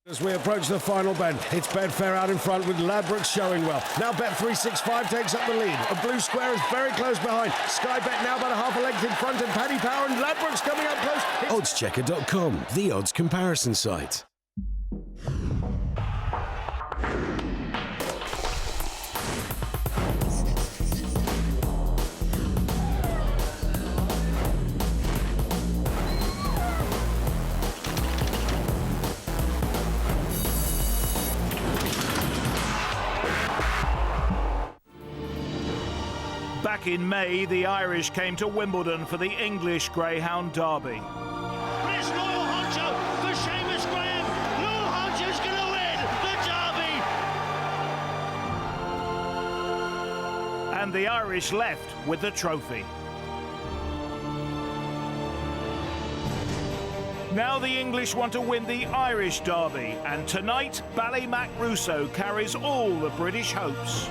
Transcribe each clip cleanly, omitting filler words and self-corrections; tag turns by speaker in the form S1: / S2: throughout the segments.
S1: As we approach the final bend, it's Betfair out in front with Ladbrokes showing well. Now Bet365 takes up the lead. A blue square is very close behind. Sky Bet now about a half a length in front, and Paddy Power and Ladbrokes coming up close.
S2: Oddschecker.com, the odds comparison site.
S3: Back in May, the Irish came to Wimbledon for the English Greyhound Derby.
S4: But it's Loyal Honcho for Seamus Graham. Loyal Honcho's going to win the Derby.
S3: And the Irish left with the trophy. Now the English want to win the Irish Derby, and tonight Ballymacrusoe carries all the British hopes.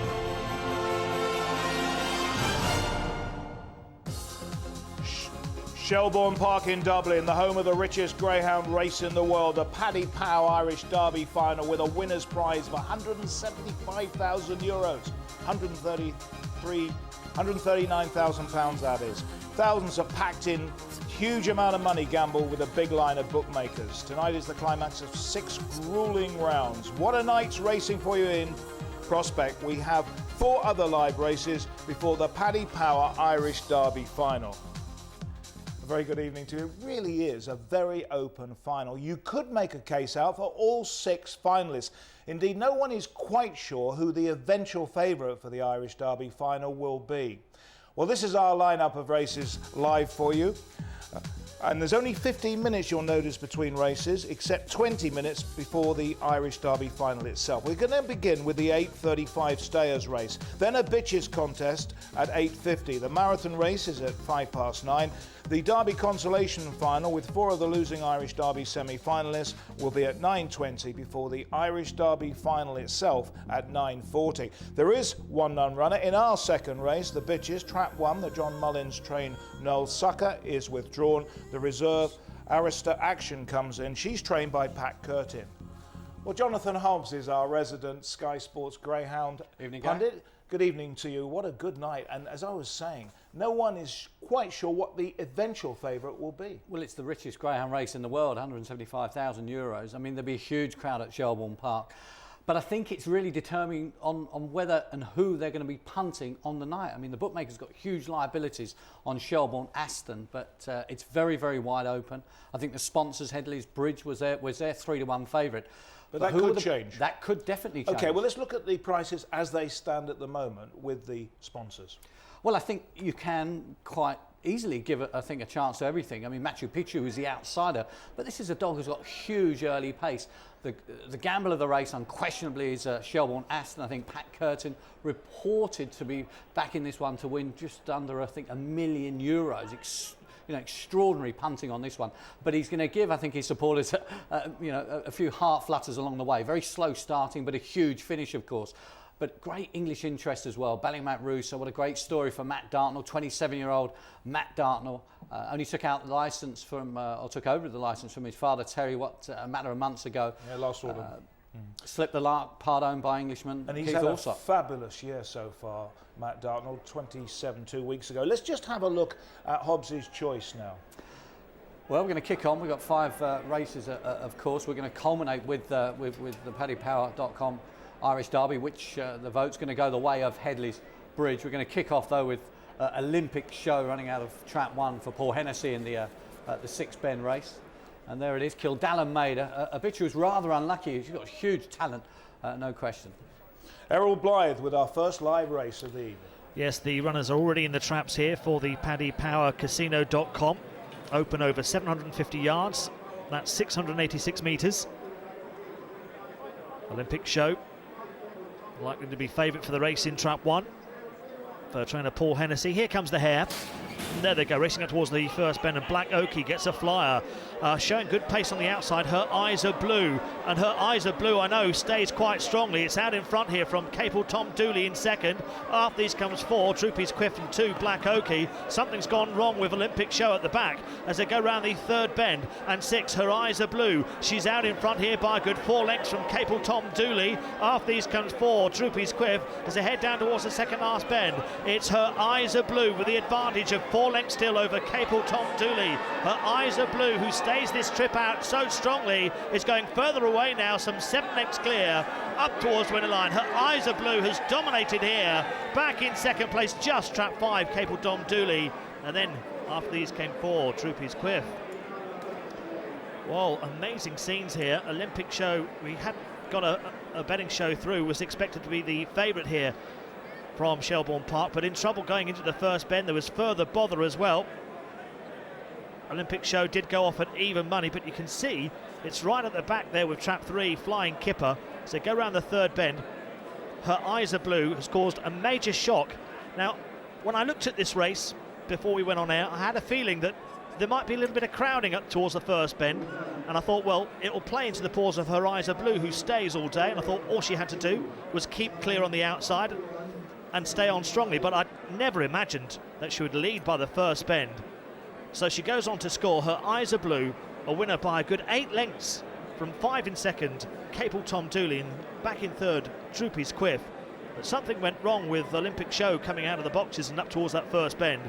S3: Shelbourne Park in Dublin, the home of the richest greyhound race in the world, a Paddy Power Irish Derby final with a winner's prize of €175,000, £139,000 that is. Thousands are packed in, huge amount of money gambled with a big line of bookmakers. Tonight is the climax of 6 grueling rounds. What a night's racing for you in prospect. We have 4 other live races before the Paddy Power Irish Derby final. A very good evening to you. It really is a very open final. You could make a case out for all 6 finalists. Indeed, no one is quite sure who the eventual favourite for the Irish Derby final will be. Well, this is our lineup of races live for you. And there's only 15 minutes, you'll notice, between races, except 20 minutes before the Irish Derby final itself. We're going to begin with the 8:35 Stayers race, then a bitches contest at 8:50. The marathon race is at 9:05. The Derby Consolation final with 4 of the losing Irish Derby semi-finalists will be at 9:20 before the Irish Derby final itself at 9:40. There is one non-runner in our second race, the bitches. Trap 1, the John Mullins trained Noel Sucker is withdrawn. The reserve Arista Action comes in. She's trained by Pat Curtin. Well, Jonathan Hobbs is our resident Sky Sports Greyhound pundit. Good evening to you. What a good night. And as I was saying, no one is quite sure what the eventual favourite will be.
S5: Well, it's the richest greyhound race in the world, €175,000. I mean, there'll be a huge crowd at Shelbourne Park. But I think it's really determining on whether and who they're going to be punting on the night. I mean, the bookmakers got huge liabilities on Shelbourne Aston, but it's very, very wide open. I think the sponsors, Headley's Bridge, was their 3-1 favourite.
S1: But that could change.
S5: That could definitely change.
S1: OK, well, let's look at the prices as they stand at the moment with the sponsors.
S5: Well, I think you can quite easily give, I think, a chance to everything. I mean, Machu Picchu is the outsider, but this is a dog who's got huge early pace. The gamble of the race, unquestionably, is Shelbourne Aston. I think Pat Curtin reported to be back in this one to win just under, I think, €1 million. Extraordinary punting on this one, but he's going to give, I think, his supporters, a few heart flutters along the way. Very slow starting, but a huge finish, of course. But great English interest as well. Ballymacrusoe, what a great story for Matt Dartnell. 27-year-old Matt Dartnell only took out the licence from, or took over the licence from his father Terry, a matter of months ago.
S1: Yeah, last autumn.
S5: Slipped the lark, part owned by Englishman
S1: and he's
S5: Keith
S1: had
S5: Alsop.
S1: a fabulous year so far, Matt Dartnell, 27 2 weeks ago. Let's just have a look at Hobbs' choice now.
S5: Well, we're going to kick on. We've got 5 races, of course. We're going to culminate with the PaddyPower.com Irish Derby, which the vote's going to go the way of Headley's Bridge. We're going to kick off, though, with Olympic Show running out of Trap 1 for Paul Hennessy in the 6 bend race. And there it is, Kildallan Maid, a bitch who's rather unlucky. She's got huge talent, no question.
S1: Errol Blythe with our first live race of the evening.
S6: Yes, the runners are already in the traps here for the PaddyPowerCasino.com. Open over 750 yards. That's 686 metres. Olympic Show. Likely to be favourite for the race in Trap 1. For trainer Paul Hennessy. Here comes the hare. there they go, racing up towards the first bend, and Black Oakie gets a flyer, showing good pace on the outside. Her Eyes Are Blue, and Her Eyes Are Blue, I know, stays quite strongly. It's out in front here from Capel Tom Dooley in second. After these comes 4, Droopy's Quiff, and 2, Black Oakie. Something's gone wrong with Olympic Show at the back as they go round the third bend, and 6, Her Eyes Are Blue. She's out in front here by a good 4 lengths from Capel Tom Dooley. After these comes 4, Droopy's Quiff, as they head down towards the second last bend. It's Her Eyes Are Blue with the advantage of 4 lengths still over Capel Tom Dooley. Her Eyes Are Blue, who stays this trip out so strongly, is going further away now, some 7 lengths clear, up towards winner line. Her Eyes Are Blue has dominated here. Back in second place, just trap 5, Capel Tom Dooley. And then after these came 4, Droopy's Quiff. Well, amazing scenes here. Olympic Show, we hadn't got a betting show through, was expected to be the favourite here from Shelbourne Park, but in trouble going into the first bend. There was further bother as well. Olympic Show did go off at even money, but you can see it's right at the back there with trap 3, Flying Kipper. So go around the third bend. Her Eyes Are Blue has caused a major shock. Now, when I looked at this race before we went on air, I had a feeling that there might be a little bit of crowding up towards the first bend, and I thought, well, it will play into the paws of Her Eyes Are Blue, who stays all day, and I thought all she had to do was keep clear on the outside and stay on strongly, but I never imagined that she would lead by the first bend. So she goes on to score Her Eyes Are Blue, a winner by a good 8 lengths from 5 in second, Capel Tom Dooley, and back in third, Droopy's Quiff. But something went wrong with Olympic Show coming out of the boxes and up towards that first bend,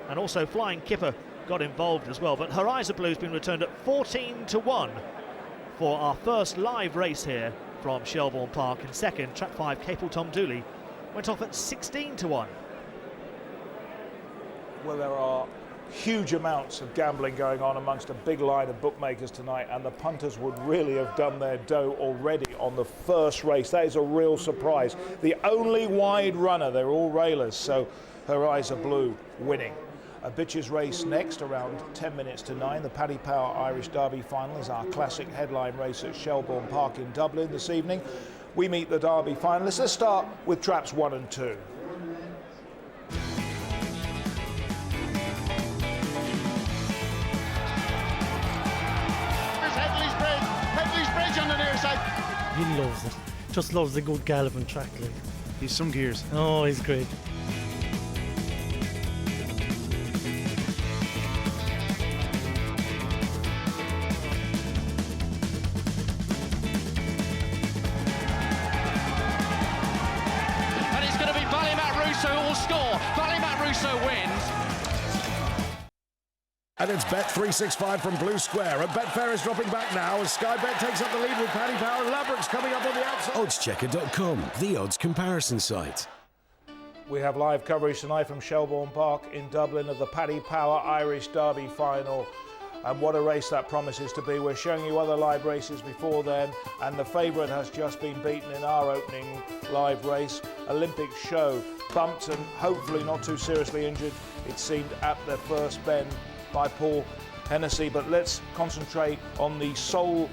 S6: and also Flying Kipper got involved as well. But Her Eyes Are Blue has been returned at 14-1 for our first live race here from Shelbourne Park. In second, trap 5, Capel Tom Dooley went off at 16-1.
S3: Well, there are huge amounts of gambling going on amongst a big line of bookmakers tonight, and the punters would really have done their dough already on the first race. That is a real surprise. The only wide runner, they're all railers, so Her Eyes Are Blue winning. A bitches race next, around 10 minutes to 9. The Paddy Power Irish Derby final is our classic headline race at Shelbourne Park in Dublin this evening. We meet the Derby finalists. Let's start with traps 1 and 2.
S4: On the near side.
S7: He loves it. Just loves a good galloping track. Like.
S8: He's some gears.
S7: Oh, he's great.
S9: And it's going to be Ballymat Russo who will score. Ballymat Russo wins.
S1: And it's Bet365 from Blue Square. And Betfair is dropping back now as Sky Bet takes up the lead with Paddy Power, and Ladbrokes coming up on the outside.
S2: Oddschecker.com, the odds comparison site.
S3: We have live coverage tonight from Shelbourne Park in Dublin of the Paddy Power Irish Derby final. And what a race that promises to be. We're showing you other live races before then, and the favourite has just been beaten in our opening live race. Olympic Show bumped and hopefully not too seriously injured, it seemed, at the first bend by Paul Hennessy. But let's concentrate on the sole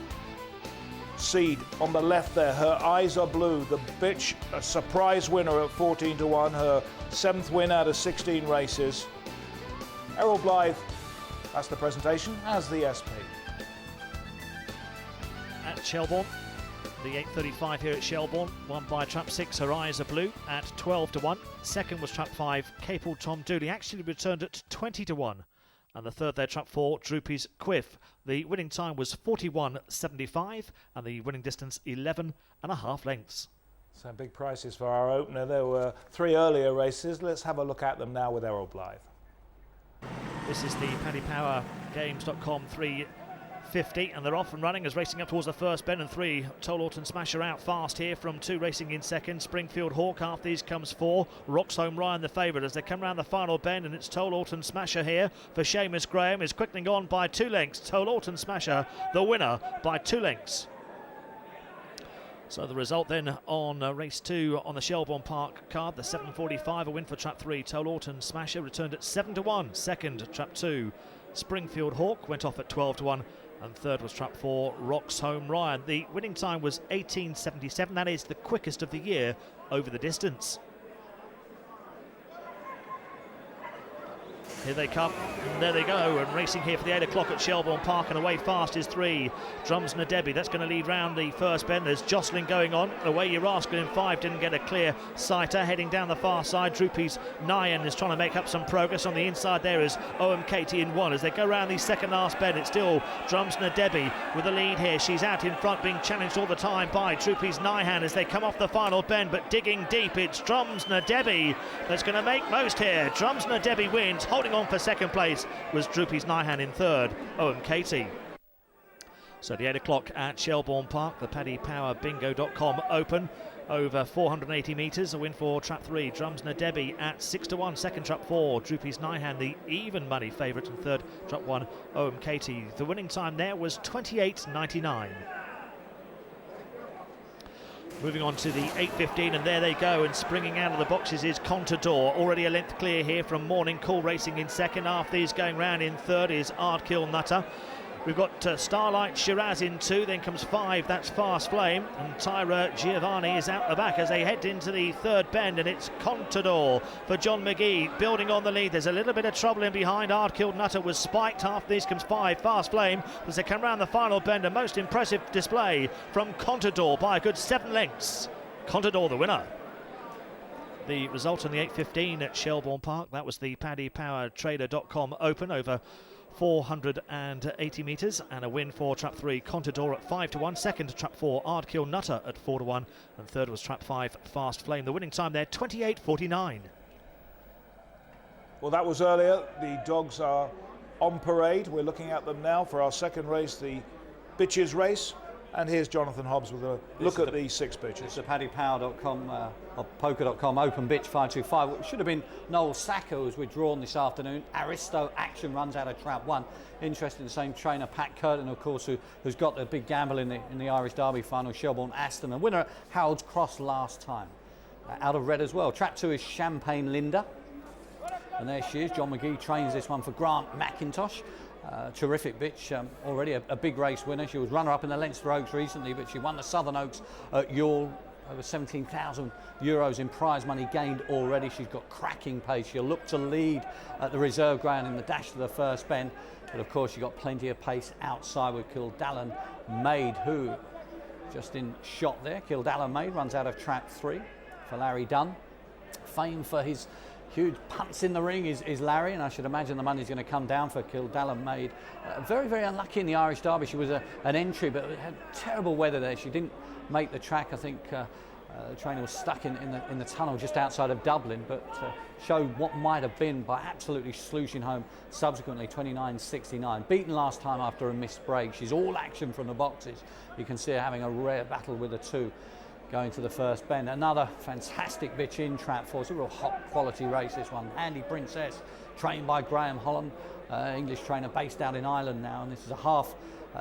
S3: seed on the left there. Her Eyes Are Blue, the bitch, a surprise winner at 14-1, her 7th win out of 16 races. Errol Blythe, that's the presentation, as the SP.
S6: At Shelbourne, the 8:35 here at Shelbourne, won by trap 6, Her Eyes Are Blue, at 12-1. Second was trap 5, Capel Tom Dooley, actually returned at 20-1. And the third there, trap 4, Droopy's Quiff. The winning time was 41.75, and the winning distance 11.5 lengths.
S3: So big prices for our opener. There were 3 earlier races. Let's have a look at them now with Errol Blythe.
S6: This is the Paddy Power Games.com 350, and they're off and running as racing up towards the first bend, and 3, Toll Autumn Smasher out fast here from 2 racing in second. Springfield Hawk, after these comes 4, Rocks Home Ryan the favourite as they come around the final bend, and it's Toll Autumn Smasher here for Seamus Graham, is quickly gone by 2 lengths. Toll Autumn Smasher the winner by 2 lengths. So the result then on race 2 on the Shelbourne Park card, the 7:45, a win for trap 3, Toll Autumn Smasher, returned at 7-1. Second, trap 2, Springfield Hawk, went off at 12-1. And third was trap 4, Rocks Home Ryan. The winning time was 18.77. That is the quickest of the year over the distance. Here they come, and there they go, and racing here for the 8 o'clock at Shelbourne Park, and away fast is 3. Drums Nadebi, that's going to lead round the first bend. There's jostling going on. Away Rascal in 5, didn't get a clear sighter. Heading down the far side, Droopy's Nyan is trying to make up some progress. On the inside there is Katie in 1. As they go round the second last bend, it's still Drums Nadebi with the lead here. She's out in front, being challenged all the time by Droopy's Nyan as they come off the final bend, but digging deep, it's Drums Nadebi that's going to make most here. Drums Nadebi wins, holding on for second place was Droopy's Nyan in 3rd, Katie. So the 8 o'clock at Shelbourne Park, the Paddy Power Bingo.com Open, over 480 metres, a win for trap 3, Drums Nadebi at 6-1, second trap 4, Droopy's Nyan, the even money favourite, and 3rd trap 1, Katie. The winning time there was 28.99. Moving on to the 8.15, and there they go, and springing out of the boxes is Contador, already a length clear here from Morning Cool Racing in 2nd. After these going round in 3rd is Ardkill Nutter. We've got Starlight Shiraz in 2, then comes 5, that's Fast Flame, and Tyra Giovanni is out the back as they head into the 3rd bend, and it's Contador for John McGee, building on the lead. There's a little bit of trouble in behind. Ardkill Nutter was spiked. After these comes 5, Fast Flame, as they come round the final bend. A most impressive display from Contador by a good 7 lengths. Contador the winner. The result in the 8.15 at Shelbourne Park, that was the PaddyPowerTrader.com Open, over 480 metres, and a win for trap 3, Contador at 5-1, second trap 4, Ardkill Nutter at 4-1, and 3rd was trap 5, Fast Flame. The winning time there, 28.49.
S3: Well, that was earlier. The dogs are on parade. We're looking at them now for our second race, the Bitches race. And here's Jonathan Hobbs with a look at the 6 bitches.
S5: It's the PaddyPower.com or Poker.com Open Bitch 525. It should have been Noel Sacco as we're drawn this afternoon. Aristo Action runs out of trap 1. Interesting, the same trainer, Pat Curtin, of course, who's got the big gamble in the Irish Derby final, Shelbourne Aston. The winner at Harold's Cross last time. Out of red as well. Trap 2 is Champagne Linda. And there she is. John McGee trains this one for Grant McIntosh. Terrific bitch, already a big race winner. She was runner-up in the Leinster Oaks recently, but she won the Southern Oaks at Youghal. Over 17,000 euros in prize money gained already. She's got cracking pace. She'll look to lead at the reserve ground in the dash to the first bend. But of course, she got plenty of pace outside with Kildallan Maid, who just in shot there. Kildallan Maid runs out of trap 3 for Larry Dunn. Famed for his huge punts in the ring is Larry, and I should imagine the money's going to come down for Kildallan Maid. Very, very unlucky in the Irish Derby. She was an entry, but had terrible weather there. She didn't make the track. I think the trainer was stuck in the tunnel just outside of Dublin, but showed what might have been by absolutely sluicing home subsequently, 29.69. Beaten last time after a missed break. She's all action from the boxes. You can see her having a rare battle with the 2. Going to the first bend. Another fantastic bitch in trap 4. It's a real hot quality race, this one. Handy Princess, trained by Graham Holland, English trainer based out in Ireland now, and this is a half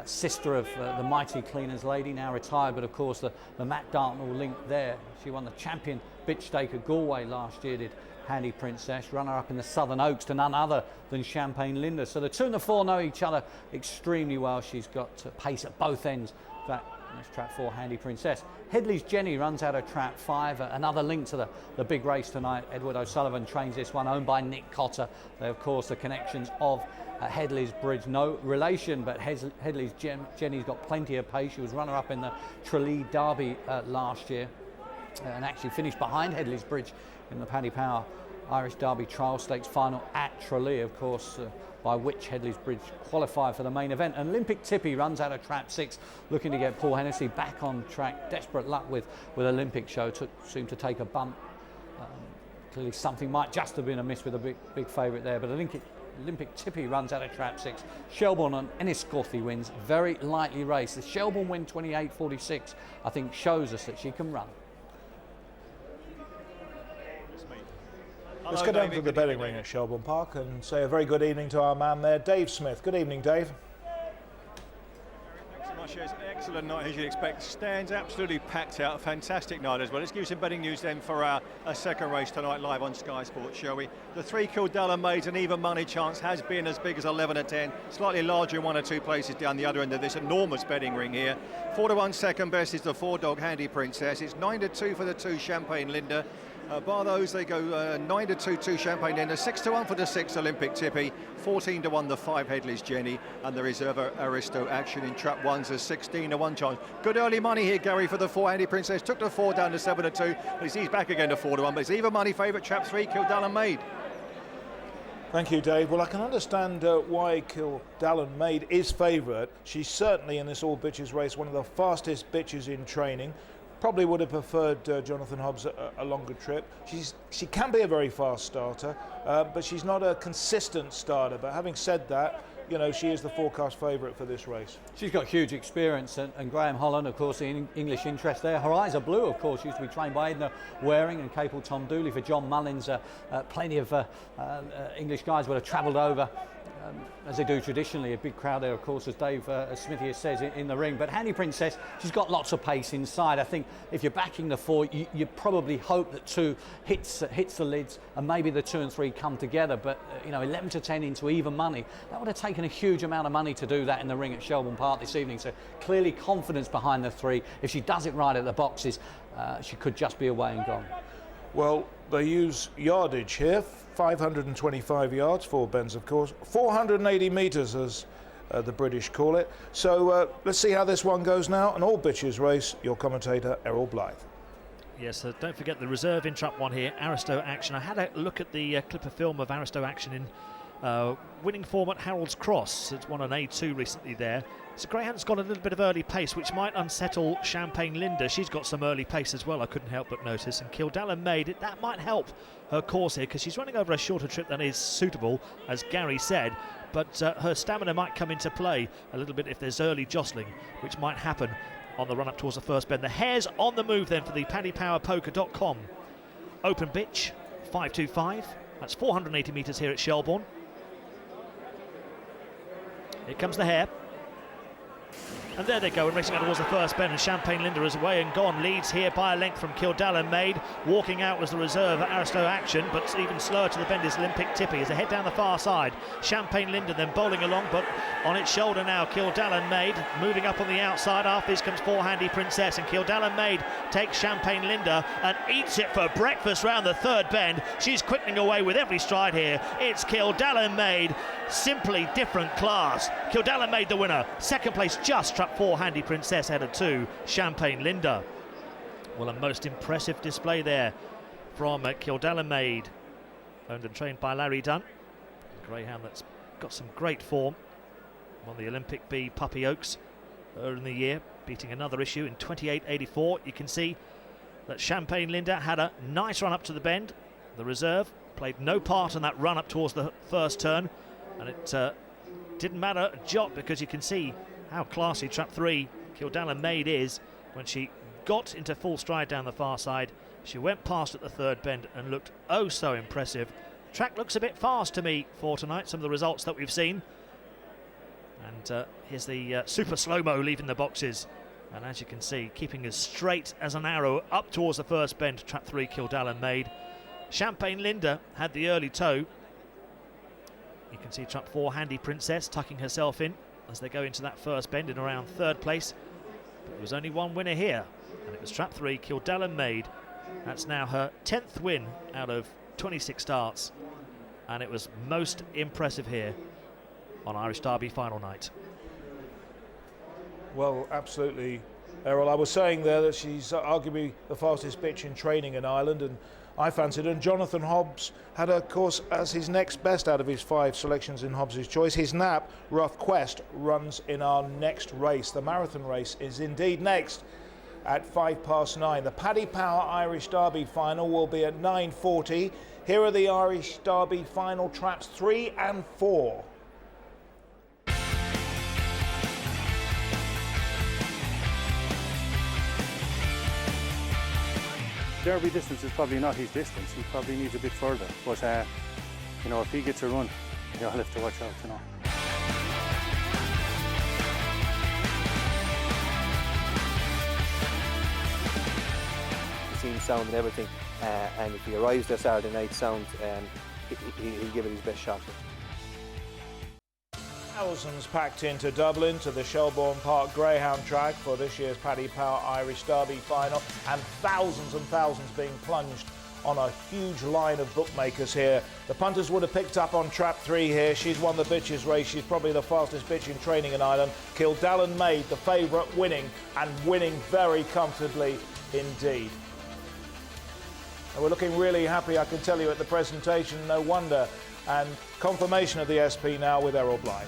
S5: sister of the mighty Cleaners Lady, now retired, but of course the Matt Dartnell link there. She won the champion bitch stake at Galway last year, did Handy Princess, runner-up in the Southern Oaks to none other than Champagne Linda. So the 2 and the 4 know each other extremely well. She's got pace at both ends. That that's trap 4, Handy Princess. Headley's Jenny runs out of trap 5. Another link to the big race tonight. Edward O'Sullivan trains this one, owned by Nick Cotter. They, of course, the connections of Headley's Bridge. No relation, but Headley's Jenny's got plenty of pace. She was runner-up in the Tralee Derby last year, and actually finished behind Headley's Bridge in the Paddy Power Irish Derby Trial Stakes final at Tralee, of course, by which Headley's Bridge qualified for the main event. And Olympic Tippy runs out of trap 6, looking to get Paul Hennessy back on track. Desperate luck with Olympic Show, seemed to take a bump. Clearly something might just have been a miss with a big favourite there, but Olympic Tippy runs out of trap 6. Shelbourne on Enniscorthy wins, very lightly raced. The Shelbourne win 28.46, I think, shows us that she can run.
S3: Let's go down to the betting ring at Shelbourne Park and say a very good evening to our man there, Dave Smith. Good evening, Dave.
S8: Thanks so much. It's an excellent night, as you'd expect. Stands absolutely packed out. A fantastic night as well. Let's give you some betting news then for our second race tonight live on Sky Sports, shall we? The 3 Kildallan Maids, an even money chance, has been as big as 11-10. Slightly larger in 1 or 2 places down the other end of this enormous betting ring here. 4-1 second best is the 4 dog Handy Princess. It's 9-2 for the 2 Champagne Linda. Bar those, they go 9-2 Champagne Linda, 6-1 for the 6 Olympic Tippy, 14-1 the 5 Headley's Jenny, and the reserve Aristo Action in trap 1's a 16-1 chance. Good early money here, Gary, for the 4 Handy Princess. Took the 4 down to 7-2. He's back again to 4-1, but it's even money favourite, trap 3, Kildallan Maid.
S3: Thank you, Dave. Well, I can understand why Kildallan Maid is favourite. She's certainly in this all bitches race one of the fastest bitches in training. Probably would have preferred Jonathan Hobbs a longer trip. She can be a very fast starter, but she's not a consistent starter. But having said that, you know, she is the forecast favourite for this race.
S5: She's got huge experience, and Graham Holland, of course, the English interest there. Her eyes are blue, of course. She used to be trained by Edna Waring and Capel Tom Dooley for John Mullins. Plenty of English guys would have travelled over, as they do traditionally. A big crowd there, of course, as Dave Smithy says, in the ring. But Handy Princess, she's got lots of pace inside. I think if you're backing the 4, you probably hope that 2 hits the lids, and maybe the 2 and 3 come together. But you know, 11-10 into even money, that would have taken a huge amount of money to do that in the ring at Shelbourne Park this evening. So clearly confidence behind the 3. If she does it right at the boxes, she could just be away and gone.
S3: Well, they use yardage here, 525 yards, 4 bends, of course, 480 metres, as the British call it. So let's see how this one goes now. An all bitches race. Your commentator, Errol Blythe.
S6: Yes, don't forget the reserve in trap 1 here, Aristo Action. I had a look at the clip of film of Aristo Action in winning form at Harold's Cross. It's won an A2 recently there. So Greyhound's got a little bit of early pace, which might unsettle Champagne Linda. She's got some early pace as well, I couldn't help but notice. And Kildallan Maid, that might help her course here, because she's running over a shorter trip than is suitable, as Gary said. But her stamina might come into play a little bit if there's early jostling, which might happen on the run up towards the first bend. The hare's on the move then for the PaddyPowerPoker.com open bitch, 525. That's 480 metres here at Shelbourne. Here comes the hare. And there they go, and racing out towards the first bend, and Champagne Linda is away and gone. Leads here by a length from Kildallan Maid. Walking out was the reserve at Aristo Action, but even slower to the bend is Olympic Tippy as they head down the far side. Champagne Linda then bowling along, but on its shoulder now, Kildallan Maid moving up on the outside. After this comes 4 Handy Princess, and Kildallan Maid takes Champagne Linda and eats it for breakfast round the third bend. She's quickening away with every stride here. It's Kildallan Maid, simply different class. Kildallan Maid the winner. Second place just struck 4 Handy Princess out of 2 Champagne Linda. Well, a most impressive display there from Kildallan Maid, owned and trained by Larry Dunn, a greyhound that's got some great form. Won the Olympic B Puppy Oaks earlier in the year, beating another issue in 28.84. You can see that Champagne Linda had a nice run up to the bend. The reserve played no part in that run up towards the first turn, and it didn't matter a jot, because you can see how classy trap 3 Kildallan Maid is. When she got into full stride down the far side, she went past at the third bend and looked oh so impressive. Track looks a bit fast to me for tonight, some of the results that we've seen. And here's the super slow-mo leaving the boxes, and as you can see, keeping as straight as an arrow up towards the first bend, trap 3 Kildallan Maid. Champagne Linda had the early toe. You can see trap 4 Handy Princess tucking herself in as they go into that first bend in around third place. But there was only one winner here, and it was trap 3 Kildallan Maid. That's now her 10th win out of 26 starts, and it was most impressive here on Irish Derby final night.
S3: Well, absolutely, Errol. I was saying there that she's arguably the fastest bitch in training in Ireland, and I fancied her. And Jonathan Hobbs had, of course, as his next best out of his 5 selections in Hobbs' choice. His nap, Rough Quest, runs in our next race. The marathon race is indeed next at 9:05. The Paddy Power Irish Derby final will be at 9:40. Here are the Irish Derby final traps 3 and 4.
S10: Derby distance is probably not his distance. He probably needs a bit further. But, you know, if he gets a run, he'll have to watch out, you know.
S11: He seems sound and everything, and if he arrives there Saturday night sound, he'll give it his best shot.
S3: Thousands packed into Dublin to the Shelbourne Park Greyhound track for this year's Paddy Power Irish Derby final, and thousands being plunged on a huge line of bookmakers here. The punters would have picked up on trap 3 here. She's won the bitches race. She's probably the fastest bitch in training in Ireland. Kildallan Maid, the favourite, winning, and winning very comfortably indeed. And we're looking really happy, I can tell you, at the presentation. No wonder. And confirmation of the SP now with Errol Blythe.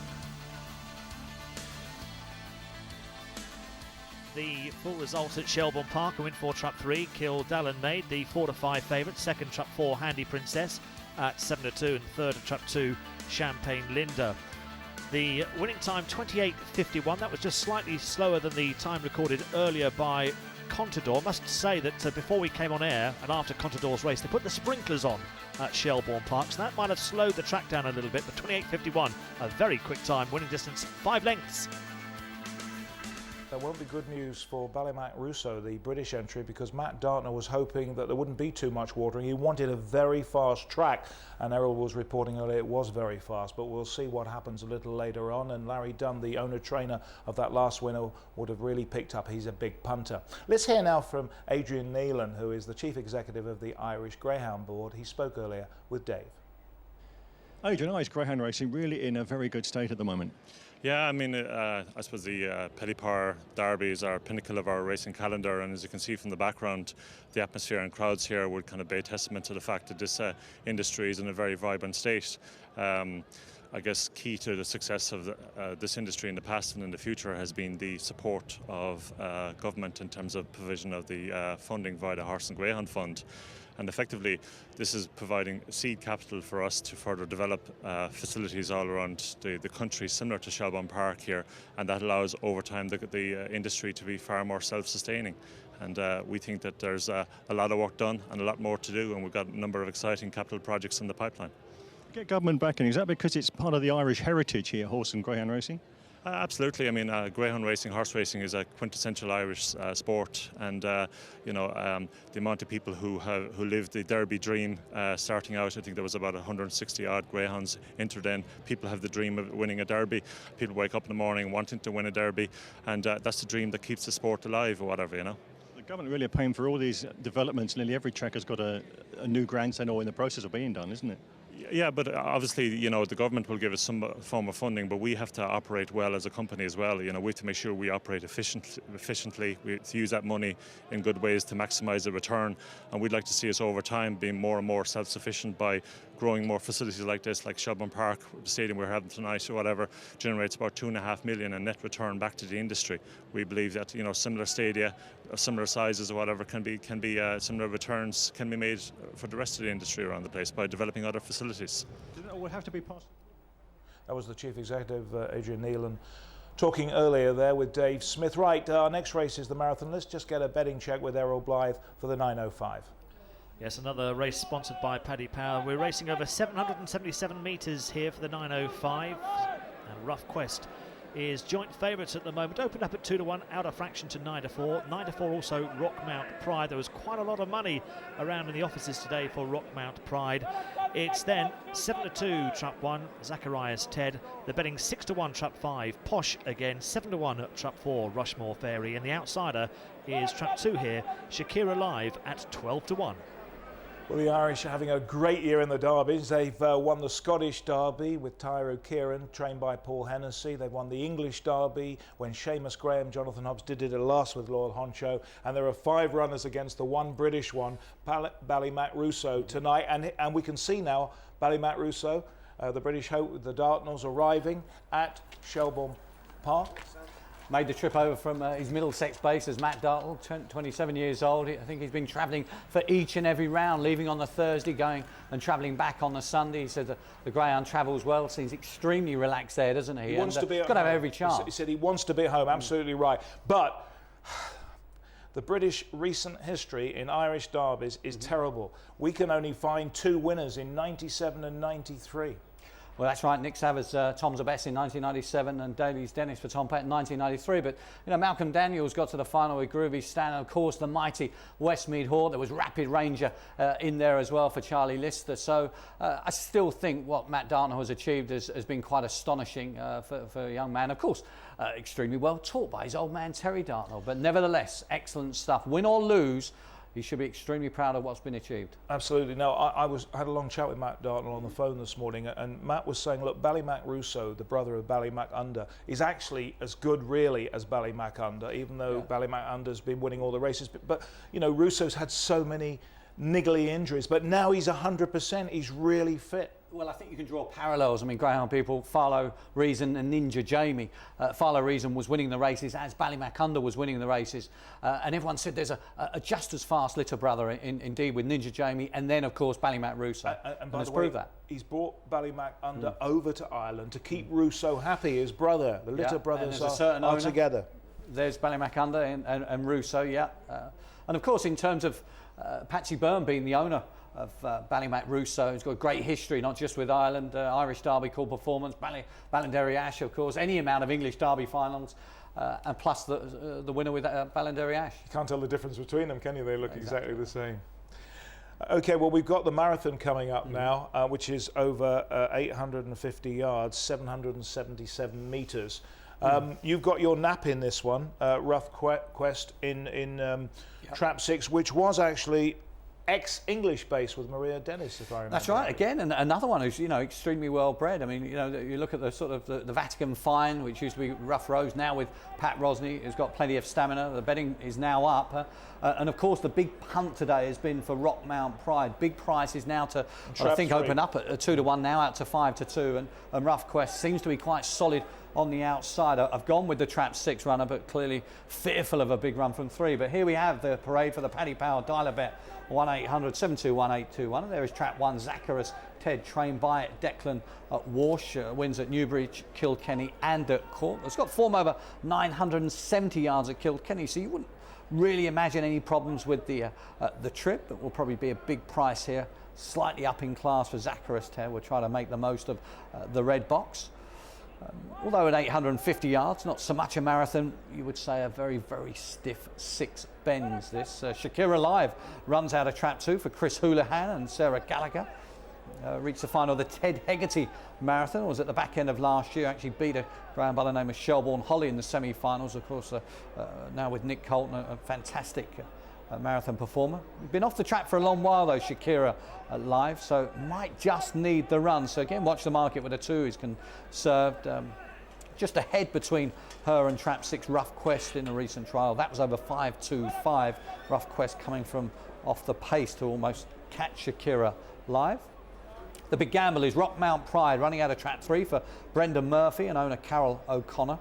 S6: The full result at Shelbourne Park, a win for Trap 3, Kildallan Maid, the 4-5 favourite. Second, Trap 4, Handy Princess at 7-2, and third, Trap 2, Champagne Linda. The winning time 28.51. That was just slightly slower than the time recorded earlier by Contador. Must say that before we came on air and after Contador's race, they put the sprinklers on at Shelbourne Park, so that might have slowed the track down a little bit. But 28.51, a very quick time, winning distance 5 lengths.
S3: That won't be good news for Ballymac Russo, the British entry, because Matt Dartner was hoping that there wouldn't be too much watering. He wanted a very fast track, and Errol was reporting earlier it was very fast, but we'll see what happens a little later on. And Larry Dunn, the owner-trainer of that last winner, would have really picked up. He's a big punter. Let's hear now from Adrian Nealon, who is the Chief Executive of the Irish Greyhound Board. He spoke earlier with Dave.
S8: Adrian, Irish Greyhound racing really in a very good state at the moment.
S12: Yeah, I mean, I suppose the Petty Power Derbies are pinnacle of our racing calendar, and as you can see from the background, the atmosphere and crowds here would kind of bear testament to the fact that this industry is in a very vibrant state. I guess key to the success of this industry in the past and in the future has been the support of government in terms of provision of the funding via the Horse and Greyhound Fund. And effectively, this is providing seed capital for us to further develop facilities all around the country, similar to Shelbourne Park here, and that allows over time the industry to be far more self-sustaining. And we think that there's a lot of work done and a lot more to do, and we've got a number of exciting capital projects in the pipeline.
S8: Get government backing, is that because it's part of the Irish heritage here, horse and greyhound racing?
S12: Absolutely. I mean, greyhound racing, horse racing is a quintessential Irish sport, and you know, the amount of people who lived the Derby dream starting out, I think there was about 160 odd greyhounds entered in. People have the dream of winning a Derby. People wake up in the morning wanting to win a Derby, and that's the dream that keeps the sport alive or whatever, you know.
S8: The government really are paying for all these developments. Nearly every track has got a new grandstand or in the process of being done, isn't it?
S12: Yeah, but obviously, you know, the government will give us some form of funding, but we have to operate well as a company as well. You know, we have to make sure we operate efficiently. We have to use that money in good ways to maximise the return. And we'd like to see us over time being more and more self-sufficient by growing more facilities like this, like Shelbourne Park, the stadium we're having tonight or whatever, generates about $2.5 million in net return back to the industry. We believe that, you know, similar stadia, similar sizes or whatever can be similar returns can be made for the rest of the industry around the place by developing other facilities.
S8: It will have to be possible.
S3: That was the Chief Executive, Adrian Nealon, talking earlier there with Dave Smith. Right, our next race is the marathon. Let's just get a betting check with Errol Blythe for the 9:05.
S6: Yes, another race sponsored by Paddy Power. We're racing over 777 metres here for the 9:05, and Rough Quest is joint favourites at the moment. Opened up at 2-1, out a fraction to 9-4. 9-4 also Rockmount Pride. There was quite a lot of money around in the offices today for Rockmount Pride. It's then 7-2 Trap 1, Zacharias Ted. They're betting 6-1 Trap 5, Posh again, 7-1 Trap 4, Rushmore Fairy. And the outsider is Trap 2 here, Shakira Live at 12-1.
S3: Well, the Irish are having a great year in the derbies. They've won the Scottish Derby with Tyro Kieran, trained by Paul Hennessy. They've won the English Derby when Seamus Graham, Jonathan Hobbs did it last with Loyal Honcho. And there are 5 runners against the one British one, Ballymac Russo, tonight. And we can see now Ballymac Russo, the British hope, the Dartnells arriving at Shelbourne Park.
S5: Made the trip over from his Middlesex base as Matt Dartle, 27 years old. I think he's been travelling for each and every round, leaving on the Thursday, going and travelling back on the Sunday. He said the greyhound travels well, seems extremely relaxed there, doesn't he?
S3: He wants to be at home.
S5: Got to have every chance.
S3: He said he wants to be at home, absolutely right. But the British recent history in Irish derbies is terrible. We can only find 2 winners in 97 and 93.
S5: Well, that's right. Nick Savers, Tom Zabes in 1997 and Daly's Dennis for Tom Pett in 1993. But, you know, Malcolm Daniels got to the final with Groovy Stan. Of course, the mighty Westmead Hawk. There was Rapid Ranger in there as well for Charlie Lister. So I still think what Matt Dartner has achieved has been quite astonishing for a young man. Of course, extremely well taught by his old man Terry Dartnell. But nevertheless, excellent stuff. Win or lose, he should be extremely proud of what's been achieved.
S3: Absolutely. No, I had a long chat with Matt Dartnell on the phone this morning, and Matt was saying, look, Ballymac Russo, the brother of Ballymac Under, is actually as good really as Ballymac Under, even though Ballymac Under's been winning all the races. But you know, Russo's had so many niggly injuries, but now he's 100%. He's really fit.
S5: Well, I think you can draw parallels. I mean, greyhound people, Farlow Reason and Ninja Jamie. Farlow Reason was winning the races as Ballymac Under was winning the races. And everyone said there's a just as fast little brother indeed with Ninja Jamie, and then, of course, Ballymac Russo.
S3: And by
S5: has
S3: the way,
S5: proved that.
S3: He's brought Ballymac Under over to Ireland to keep Russo happy, his brother. The Litter brothers are together.
S5: There's Ballymac Under and Russo, and, of course, in terms of Patsy Byrne being the owner of Ballymac Russo, who's got a great history, not just with Ireland, Irish Derby called Performance, Ballinderry Ash, of course, any amount of English Derby finals, and plus the winner with Ballinderry Ash.
S3: You can't tell the difference between them, can you? They look exactly the same. Okay, well, we've got the marathon coming up now, which is over 850 yards, 777 metres. You've got your nap in this one, Rough Quest in Trap 6, which was actually ex-English base with Maria Dennis, if I remember.
S5: That's right. Again, and another one who's extremely well bred. I mean, you look at the sort of the Vatican Fine, which used to be Rough Rose, now with Pat Rosney, who's got plenty of stamina. The betting is now up, and of course the big punt today has been for Rockmount Pride. Big price is now to I think open up at 2-1 now, out to 5-2, and Rough Quest seems to be quite solid on the outside. I've gone with the Trap 6 runner, but clearly fearful of a big run from 3. But here we have the parade for the Paddy Power Dialer Bet, 1-800-721-821. And there is Trap 1, Zacharias Ted, trained by Declan Walsh, wins at Newbridge, Kilkenny and at Cork. It's got form over 970 yards at Kilkenny, so you wouldn't really imagine any problems with the trip. It will probably be a big price here, slightly up in class for Zacharias Ted. We'll try to make the most of the red box. Although at 850 yards, not so much a marathon, you would say a very, very stiff 6 bends this. Shakira Live runs out of Trap 2 for Chris Houlihan and Sarah Gallagher. Reached the final of the Ted Hegarty Marathon. It was at the back end of last year, actually beat a ground by the name of Shelbourne Holly in the semi-finals. Of course, now with Nick Colton, a fantastic marathon performer. Been off the track for a long while though, Shakira Live, so might just need the run. So again, watch the market with a 2 is conserved. Just ahead between her and Trap 6 Rough Quest in a recent trial. That was over 5.25. Rough Quest coming from off the pace to almost catch Shakira Live. The big gamble is Rockmount Pride, running out of Trap 3 for Brendan Murphy and owner Carol O'Connor.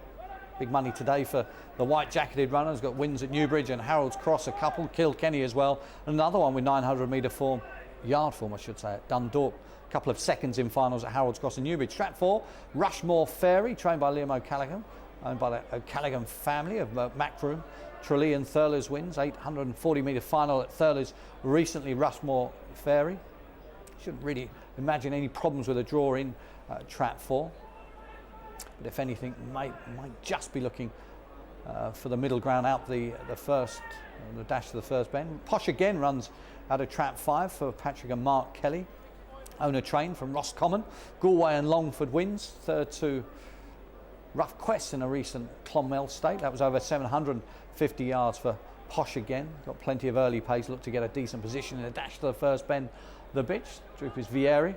S5: Big money today for the white jacketed runners. Got wins at Newbridge and Harold's Cross, a couple, Kilkenny as well. And another one with 900 metre form, yard form I should say, at Dundalk. A couple of seconds in finals at Harold's Cross and Newbridge. Trap 4, Rushmore Fairy, trained by Liam O'Callaghan, owned by the O'Callaghan family of Macroom. Tralee and Thurles wins, 840 metre final at Thurles recently. Rushmore Fairy. Shouldn't really imagine any problems with a draw in Trap 4. But if anything, might just be looking for the middle ground out the dash to the first bend. Posh again runs out of Trap 5 for Patrick and Mark Kelly. Owner train from Roscommon. Galway and Longford wins. Third to Rough Quest in a recent Clonmel State. That was over 750 yards for Posh again. Got plenty of early pace. Looked to get a decent position in a dash to the first bend. The bitch, Droop is Vieri.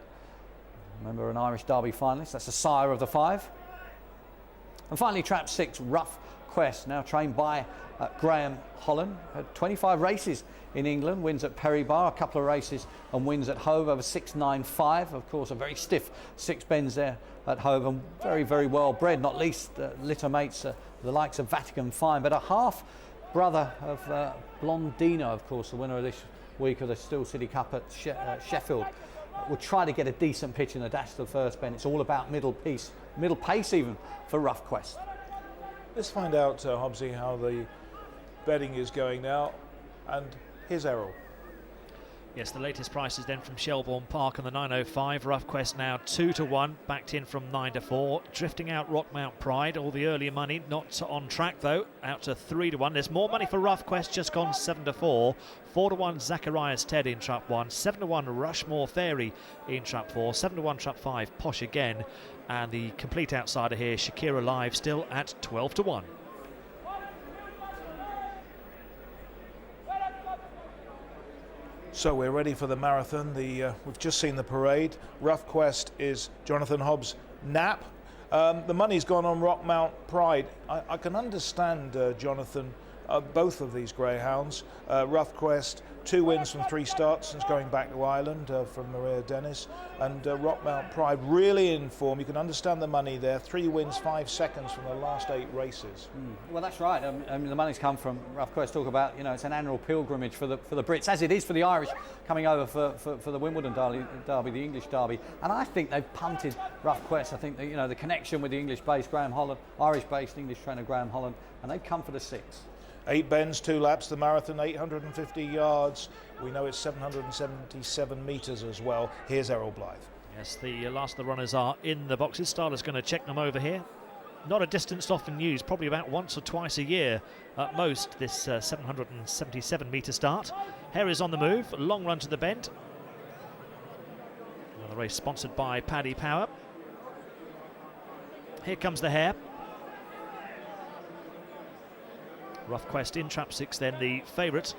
S5: Remember, an Irish Derby finalist. That's the sire of the 5. And finally, Trap 6, Rough Quest, now trained by Graham Holland. Had 25 races in England, wins at Perry Bar, a couple of races and wins at Hove over 6.95. Of course, a very stiff 6 bends there at Hove, and very, very well bred, not least litter mates, the likes of Vatican Fine, but a half brother of Blondino, of course, the winner of this week of the Steel City Cup at Sheffield. Will try to get a decent pitch in the dash to the first bend. It's all about middle pace even for Rough Quest.
S3: Let's find out, Hobbsy, how the betting is going now. And here's Errol.
S6: Yes, the latest prices then from Shelbourne Park on the 9.05. Rough Quest now 2-1, backed in from 9-4. Drifting out Rockmount Pride, all the earlier money not on track though, out to 3-1. There's more money for Rough Quest, just gone 7-4. 4-1 Zacharias Ted in Trap 1, 7-1 Rushmore Fairy in Trap 4, 7-1 Trap 5 Posh again, and the complete outsider here, Shakira Live, still at 12-1.
S3: So we're ready for the marathon. We've just seen the parade. Rough Quest is Jonathan Hobbs' Nap. The money's gone on Rockmount Pride. I can understand, Jonathan, both of these greyhounds. Rough Quest, 2 wins from 3 starts since going back to Ireland from Maria Dennis. And Rockmount Pride really in form. You can understand the money there. 3 wins, 5 seconds from the last 8 races.
S5: Well, that's right. The money's come from Rough Quest. Talk about, it's an annual pilgrimage for the Brits, as it is for the Irish coming over for the Wimbledon derby, the English derby. And I think they've punted Rough Quest. I think that, the connection with the English-based Graham Holland, Irish-based English trainer Graham Holland, and they've come for the 6.
S3: 8 bends, 2 laps, the marathon, 850 yards. We know it's 777 metres as well. Here's Errol Blythe.
S6: Yes, the last of the runners are in the boxes. Starler's going to check them over here. Not a distance often used, probably about once or twice a year at most, this 777 metre start. Hare is on the move, long run to the bend. Another race sponsored by Paddy Power. Here comes the Hare. Rough Quest in trap 6, then the favourite.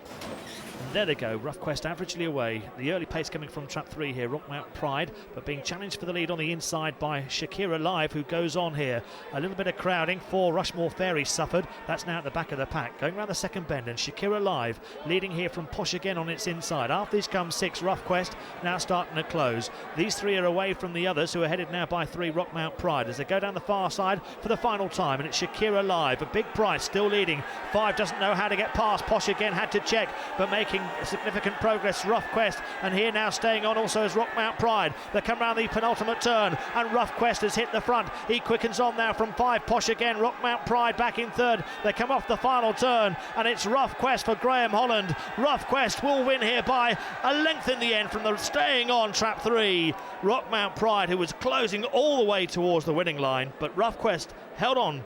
S6: And there they go, Rough Quest averagely away. The early pace coming from trap 3 here, Rockmount Pride, but being challenged for the lead on the inside by Shakira Live, who goes on here. A little bit of crowding for Rushmore Fairy suffered. That's now at the back of the pack. Going around the second bend, and Shakira Live leading here from Posh again on its inside. After these comes 6, Rough Quest, now starting to close. These 3 are away from the others, who are headed now by 3, Rockmount Pride, as they go down the far side for the final time. And it's Shakira Live, a big price, still leading. 5 doesn't know how to get past. Posh again had to check, but making significant progress, Rough Quest, and here now staying on also is Rockmount Pride. They come round the penultimate turn, and Rough Quest has hit the front. He quickens on now from 5, Posh again, Rockmount Pride back in 3rd. They come off the final turn, and it's Rough Quest for Graham Holland. Rough Quest will win here by a length in the end from the staying on trap 3. Rockmount Pride, who was closing all the way towards the winning line, but Rough Quest held on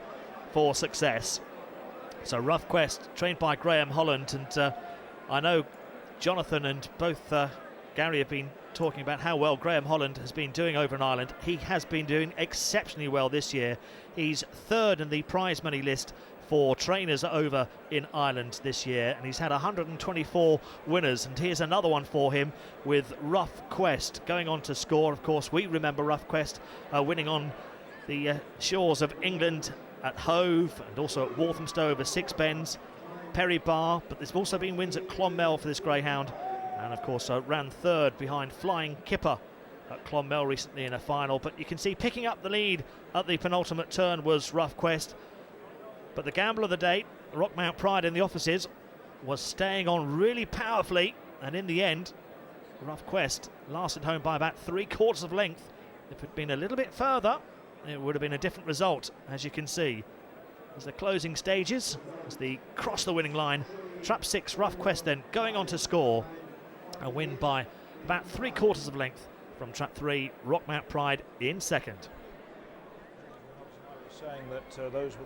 S6: for success. So Rough Quest, trained by Graham Holland, and I know Jonathan and both Gary have been talking about how well Graham Holland has been doing over in Ireland. He has been doing exceptionally well this year. He's 3rd in the prize money list for trainers over in Ireland this year, and he's had 124 winners, and here's another one for him with Rough Quest going on to score. Of course, we remember Rough Quest winning on the shores of England at Hove and also at Walthamstow over 6 bends, Perry Bar, but there's also been wins at Clonmel for this greyhound, and of course ran 3rd behind Flying Kipper at Clonmel recently in a final. But you can see picking up the lead at the penultimate turn was Rough Quest, but the gamble of the day, Rockmount Pride in the offices, was staying on really powerfully, and in the end Rough Quest lasted home by about 3/4 of length. If it had been a little bit further, it would have been a different result, as you can see. As the closing stages, as they cross the winning line, trap 6, Rough Quest then going on to score a win by about 3/4 of length from trap 3, Rockmount Pride in 2nd.
S3: Saying that those were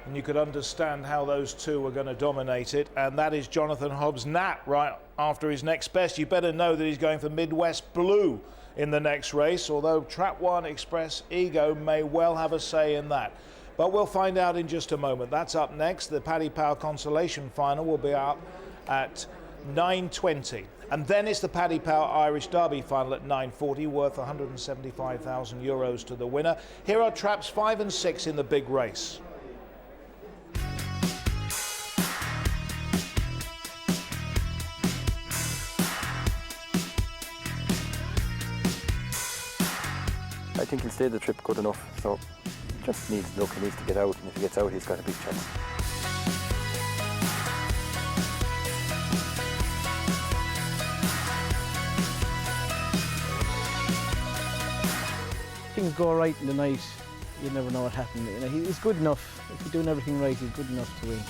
S3: and you could understand how those 2 were going to dominate it, and that is Jonathan Hobbs' Nap right after his next best. You better know that he's going for Midwest Blue in the next race, although Trap 1 Express Ego may well have a say in that. But we'll find out in just a moment. That's up next. The Paddy Power Consolation Final will be up at 9:20. And then it's the Paddy Power Irish Derby Final at 9:40, worth €175,000 to the winner. Here are traps 5 and 6 in the big race.
S11: I think he'll stay the trip good enough, so just needs to look, he needs to get out, and if he gets out he's got a big chance.
S13: Things go right in the night, you never know what happened. He's good enough. If he's doing everything right, he's good enough to win.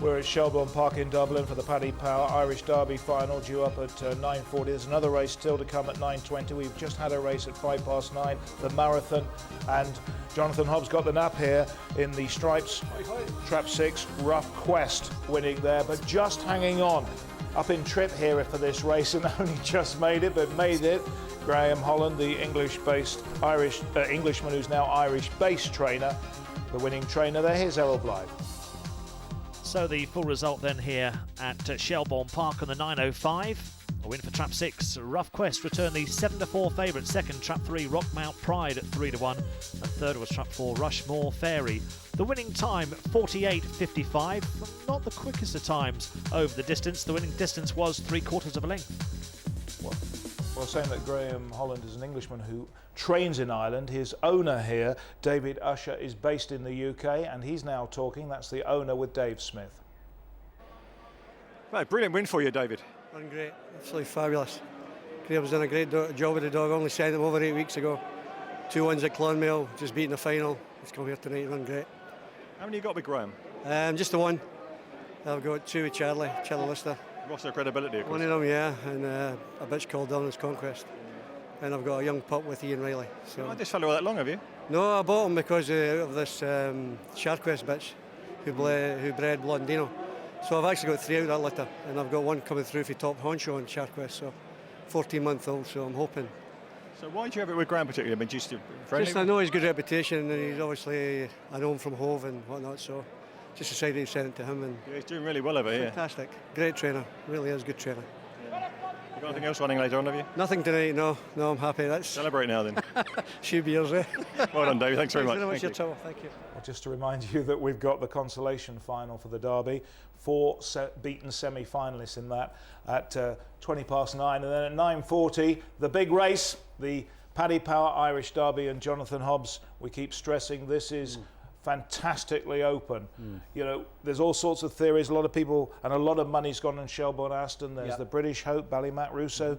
S3: We're at Shelbourne Park in Dublin for the Paddy Power Irish Derby Final, due up at 9:40. There's another race still to come at 9:20. We've just had a race at 9:05, the marathon, and Jonathan Hobbs got the nap here in the stripes. Trap 6, Rough Quest winning there, but just hanging on. Up in trip here for this race, and only just made it, but made it. Graham Holland, the English-based Englishman who's now Irish-based trainer, the winning trainer there. Here's Errol Blythe.
S6: So the full result then here at Shelbourne Park on the 9.05. A win for Trap 6. Rough Quest returned the 7-4 favourite. Second, Trap 3, Rockmount Pride at 3-1. And third was Trap 4, Rushmore Fairy. The winning time, 48.55. Not the quickest of times over the distance. The winning distance was 3/4 of a length.
S3: Well, saying that Graham Holland is an Englishman who trains in Ireland. His owner here, David Usher, is based in the UK, and he's now talking. That's the owner with Dave Smith.
S8: Right, brilliant win for you, David.
S14: Run great, absolutely fabulous. Graham's done a great job with the dog. Only sent him over 8 weeks ago. 2 wins at Clonmel, just beating the final. He's come here tonight, run great.
S8: How many you got with Graham?
S14: Just the one. I've got 2 with Charlie Lister.
S8: What's their credibility, of course?
S14: One of them, yeah, and a bitch called Dominance Conquest. And I've got a young pup with Ian Riley. So.
S8: You had this fellow that long, have you?
S14: No, I bought him because of this Sharquest bitch who bred Blondino. So I've actually got 3 out of that litter, and I've got one coming through for top honcho on Sharquest, so 14-month-old, so I'm hoping.
S8: So why did you have it with Graham particularly? I mean, just friendly?
S14: Just I know his good reputation, and he's obviously, I know him from Hove and whatnot, so just decided to send it to him. And
S8: yeah, he's doing really well over here.
S14: Fantastic, great trainer, really is a good trainer.
S8: You got anything else running later on, have you?
S14: Nothing tonight, no, I'm happy. That's
S8: celebrate now then.
S14: Few beers, eh?
S8: Well done, David, thanks very much.
S14: Thank you. Thank you.
S3: Well, just to remind you that we've got the consolation final for the Derby. 4 beaten semi-finalists in that at 9:20, and then at 9:40 the big race, the Paddy Power Irish Derby, and Jonathan Hobbs. We keep stressing this is fantastically open. You know, there's all sorts of theories. A lot of people and a lot of money's gone on Shelbourne Aston. There's the British Hope, Ballymac Russo.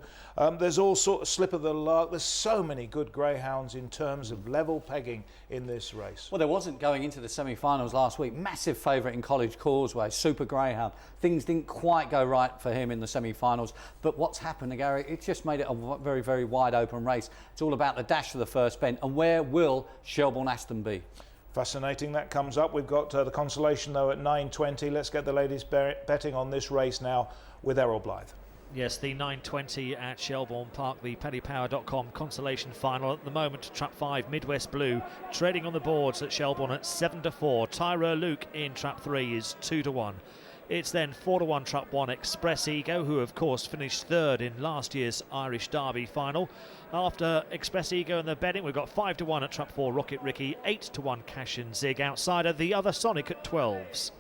S3: There's all sorts of Slip of the Lark. There's so many good greyhounds in terms of level pegging in this race.
S5: Well, there wasn't going into the semi-finals last week. Massive favourite in College Causeway, Super Greyhound. Things didn't quite go right for him in the semi-finals. But what's happened, Gary, it's just made it a very, very wide open race. It's all about the dash for the first bend. And where will Shelbourne Aston be?
S3: Fascinating, that comes up. We've got the consolation though at 9:20. Let's get the ladies betting on this race now with Errol Blythe.
S6: Yes, the 9:20 at Shelbourne Park, the PaddyPower.com consolation final at the moment. Trap 5, Midwest Blue, trading on the boards at Shelbourne at 7-4. Tyra Luke in Trap 3 is 2-1. It's then 4-1 Trap 1 Express Ego, who of course finished third in last year's Irish Derby final. After Express Ego and the betting, we've got 5-1 at Trap 4 Rocket Ricky, 8-1 Cash and Zig. Outsider, the other Sonic at 12s.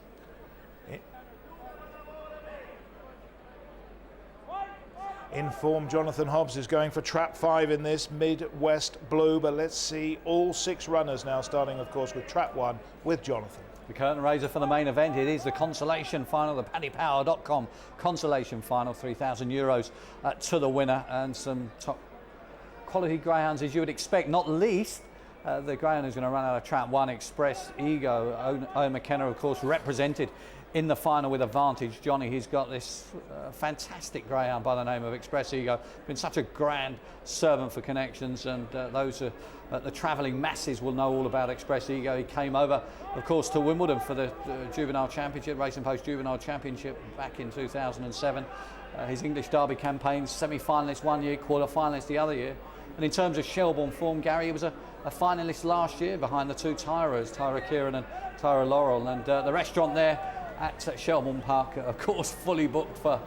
S3: Informed Jonathan Hobbs is going for Trap 5 in this Midwest Blue, but let's see all 6 runners now, starting of course with Trap 1 with Jonathan.
S5: The curtain raiser for the main event, it is the consolation final, the PaddyPower.com consolation final, €3,000 to the winner, and some top quality greyhounds as you would expect, not least the greyhound who's going to run out of Trap 1, Express Ego. Owen McKenna, of course, represented in the final with advantage. Johnny, he's got this fantastic greyhound by the name of Express Ego, been such a grand servant for connections, and those the travelling masses will know all about Express Ego. He came over, of course, to Wimbledon for the Juvenile Championship, Racing Post Juvenile Championship back in 2007. His English Derby campaign, semi-finalist one year, quarter-finalist the other year. And in terms of Shelbourne form, Gary, he was a finalist last year behind the 2 Tyras, Tyra Kieran and Tyra Laurel. And the restaurant there at Shelbourne Park, of course, fully booked for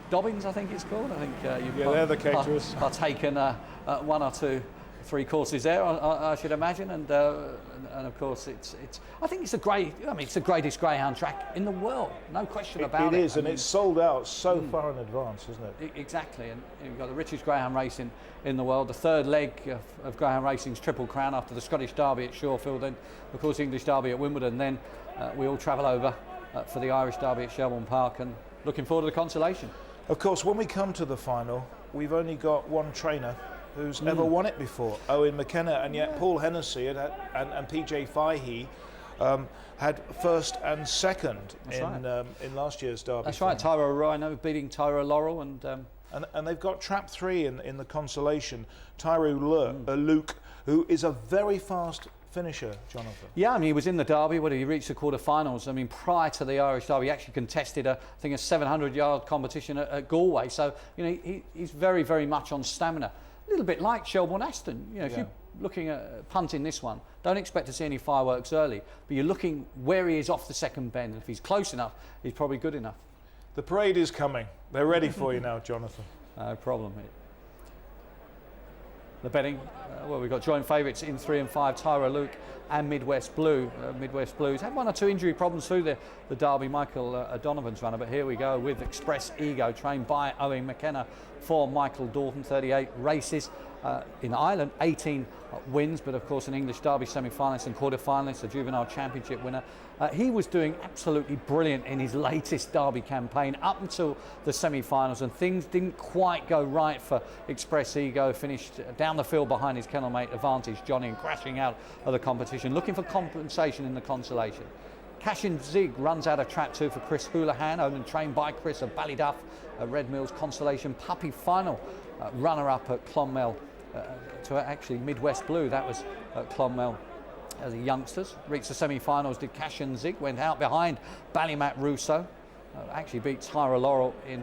S5: Dobbins, I think it's called. I think you've
S3: they're the caterers.
S5: Partaken 1 or 2, 3 courses there, I should imagine, and of course it's. I think it's it's the greatest greyhound track in the world, no question about it.
S3: It is, and it's sold out so far in advance, isn't it?
S5: Exactly, and you've got the richest greyhound racing in the world. The third leg of greyhound racing's Triple Crown after the Scottish Derby at Shawfield, and of course English Derby at Wimbledon. Then we all travel over for the Irish Derby at Shelbourne Park, and looking forward to the consolation.
S3: Of course, when we come to the final, we've only got one trainer who's ever won it before, Owen McKenna, and yet Paul Hennessy and PJ Fahey had first and second in last year's Derby.
S5: That's right, Tyra Rhino beating Tyra Laurel, and
S3: they've got Trap 3 in the consolation, Tyra Luke, who is a very fast finisher, Jonathan.
S5: Yeah, I mean, he was in the Derby when he reached the quarterfinals. I mean, prior to the Irish Derby, he actually contested a 700-yard competition at Galway. So, you know, he's very, very much on stamina. A little bit like Shelbourne Aston. You know, if you looking at punting this one, don't expect to see any fireworks early, but you're looking where he is off the second bend, and if he's close enough, he's probably good enough.
S3: The parade is coming. They're ready for you now, Jonathan.
S5: No problem. The betting, well, we've got joint favourites in 3 and 5, Tyra Luke and Midwest Blue. Midwest Blues had 1 or 2 injury problems through the Derby, Michael O'Donovan's runner, but here we go with Express Ego, trained by Owen McKenna for Michael Dalton. 38 races in Ireland, 18 wins, but of course an English Derby semi-finalist and quarter-finalist, a juvenile championship winner. He was doing absolutely brilliant in his latest Derby campaign up until the semi-finals, and things didn't quite go right for Express Ego. Finished down the field behind his kennel mate Advantage Johnny and crashing out of the competition, looking for compensation in the consolation. Cash and Zig runs out of trap 2 for Chris Houlihan, owned and trained by Chris of Ballyduff. Red Mills Consolation Puppy final runner-up at Clonmel to actually Midwest Blue. That was at Clonmel. As the youngsters reached the semi-finals, did Cash and Zig, went out behind Ballymat Russo, actually beat Tyra Laurel in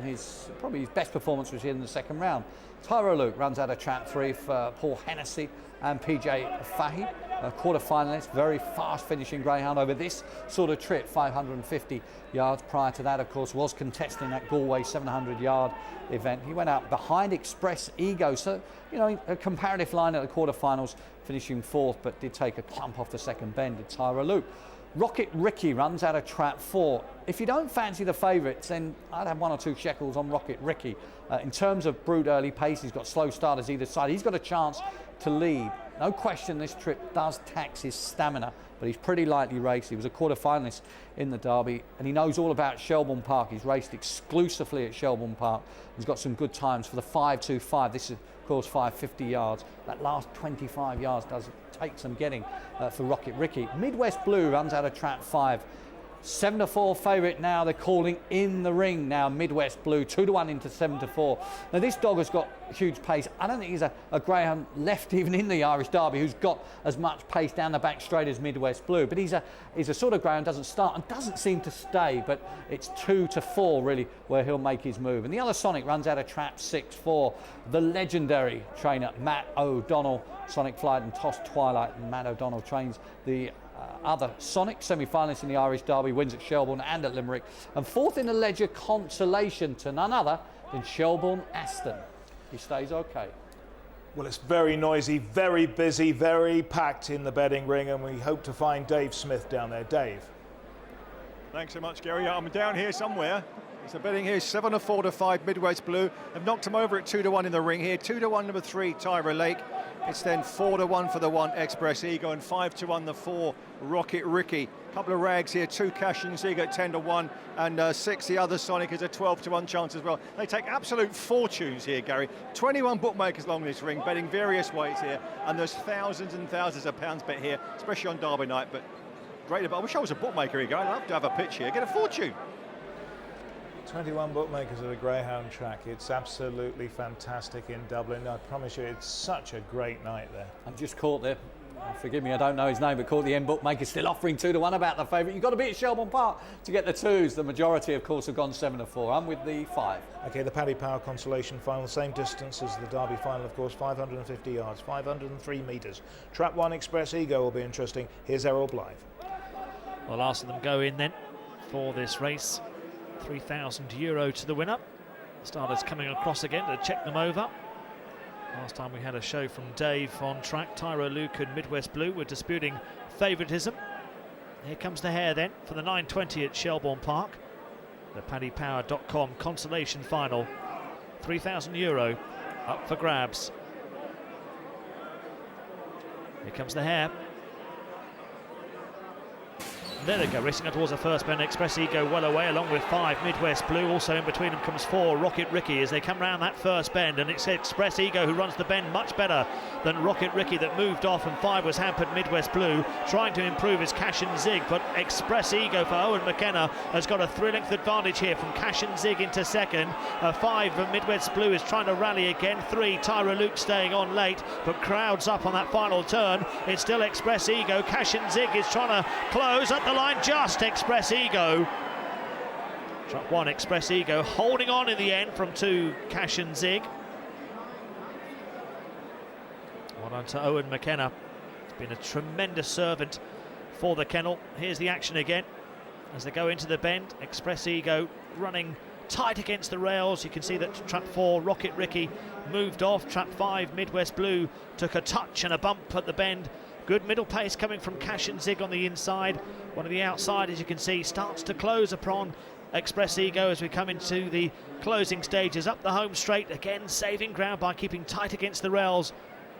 S5: probably his best performance was in the second round. Tyra Luke runs out of trap 3 for Paul Hennessy and PJ Fahey, a quarter-finalist, very fast finishing greyhound over this sort of trip, 550 yards. Prior to that, of course, was contesting that Galway 700-yard event. He went out behind Express Ego, so, you know, a comparative line at the quarter-finals, finishing 4th, but did take a clump off the second bend, did Tyra Luke. Rocket Ricky runs out of trap 4. If you don't fancy the favourites, then I'd have 1 or 2 shekels on Rocket Ricky. In terms of brute early pace, he's got slow starters either side. He's got a chance to lead. No question this trip does tax his stamina, but he's pretty lightly raced. He was a quarter-finalist in the Derby, and he knows all about Shelbourne Park. He's raced exclusively at Shelbourne Park. He's got some good times for the 5.25. This is, of course, 550 yards. That last 25 yards does take some getting for Rocket Ricky. Midwest Blue runs out of trap 5. 7-4 favourite now. They're calling in the ring now. Midwest Blue 2-1 into 7-4. Now this dog has got huge pace. I don't think he's a greyhound left even in the Irish Derby who's got as much pace down the back straight as Midwest Blue. But he's a sort of greyhound doesn't start and doesn't seem to stay. But it's 2-4 really where he'll make his move. And the other Sonic runs out of trap 6 for the legendary trainer Matt O'Donnell. Sonic Flight and Toss Twilight, and Matt O'Donnell trains the other Sonic, semi-finalist in the Irish Derby, wins at Shelbourne and at Limerick, and 4th in the Ledger Consolation to none other than Shelbourne Aston. He stays okay.
S3: Well, it's very noisy, very busy, very packed in the betting ring, and we hope to find Dave Smith down there. Dave.
S8: Thanks so much, Gary. I'm down here somewhere. So betting here 7-4 to 5 Midwest Blue. I've knocked him over at 2-1 in the ring here. 2-1 number 3 Tyra Lake. It's then 4-1 for the 1 Express Ego and 5-1 the 4 Rocket Ricky. Couple of rags here, 2 Cash and Zig at 10-1 and 6 the other Sonic is a 12-1 chance as well. They take absolute fortunes here, Gary. 21 bookmakers along this ring betting various ways here, and there's thousands and thousands of pounds bet here, especially on Derby night. But great, I wish I was a bookmaker here, Gary. I'd love to have a pitch here, get a fortune.
S3: 21 bookmakers at a greyhound track. It's absolutely fantastic in Dublin. I promise you, it's such a great night there.
S5: I'm just caught there. Forgive me, I don't know his name, but caught the end bookmaker still offering 2-1 about the favourite. You've got to be at Shelbourne Park to get the 2s. The majority, of course, have gone 7-4. I'm with the 5.
S3: Okay, the Paddy Power Consolation final, same distance as the Derby final, of course, 550 yards, 503 metres. Trap 1 Express Ego will be interesting. Here's Errol Blythe.
S6: The last of them go in then for this race. €3,000 to the winner. Starters coming across again to check them over. Last time we had a show from Dave on track. Tyra Luke and Midwest Blue were disputing favouritism. Here comes the hare then for the 9:20 at Shelbourne Park. The PaddyPower.com consolation final. €3,000 up for grabs. Here comes the hare. There they go, racing out towards the first bend. Express Ego well away, along with 5 Midwest Blue. Also in between them comes 4 Rocket Ricky as they come round that first bend, and it's Express Ego who runs the bend much better than Rocket Ricky that moved off, and 5 was hampered. Midwest Blue trying to improve his Cash and Zig, but Express Ego for Owen McKenna has got a 3-length advantage here from Cash and Zig into second. 5 Midwest Blue is trying to rally again. 3 Tyra Luke staying on late, but crowds up on that final turn. It's still Express Ego. Cash and Zig is trying to close at the line, just Express Ego. Trap 1 Express Ego holding on in the end from 2 Cash and Zig. down to Owen McKenna. He's been a tremendous servant for the kennel. Here's the action again as they go into the bend. Express Ego running tight against the rails. You can see that trap 4, Rocket Ricky, moved off. Trap 5, Midwest Blue, took a touch and a bump at the bend. Good middle pace coming from Cash and Zig on the inside. One of the outside, as you can see, starts to close upon Express Ego as we come into the closing stages. Up the home straight, again saving ground by keeping tight against the rails.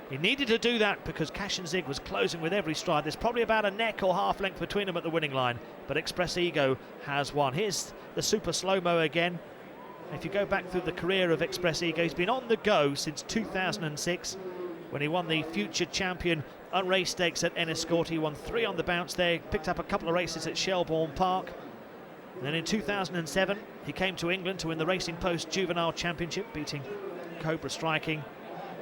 S6: He needed to do that because Cash and Zig was closing with every stride. There's probably about a neck or half length between them at the winning line, but Express Ego has won. Here's the super slow-mo again. If you go back through the career of Express Ego, he's been on the go since 2006 when he won the Future Champion Unraced Stakes at Enniscorthy. He won 3 on the bounce there, picked up a couple of races at Shelbourne Park. And then in 2007, he came to England to win the Racing Post Juvenile Championship, beating Cobra Striking.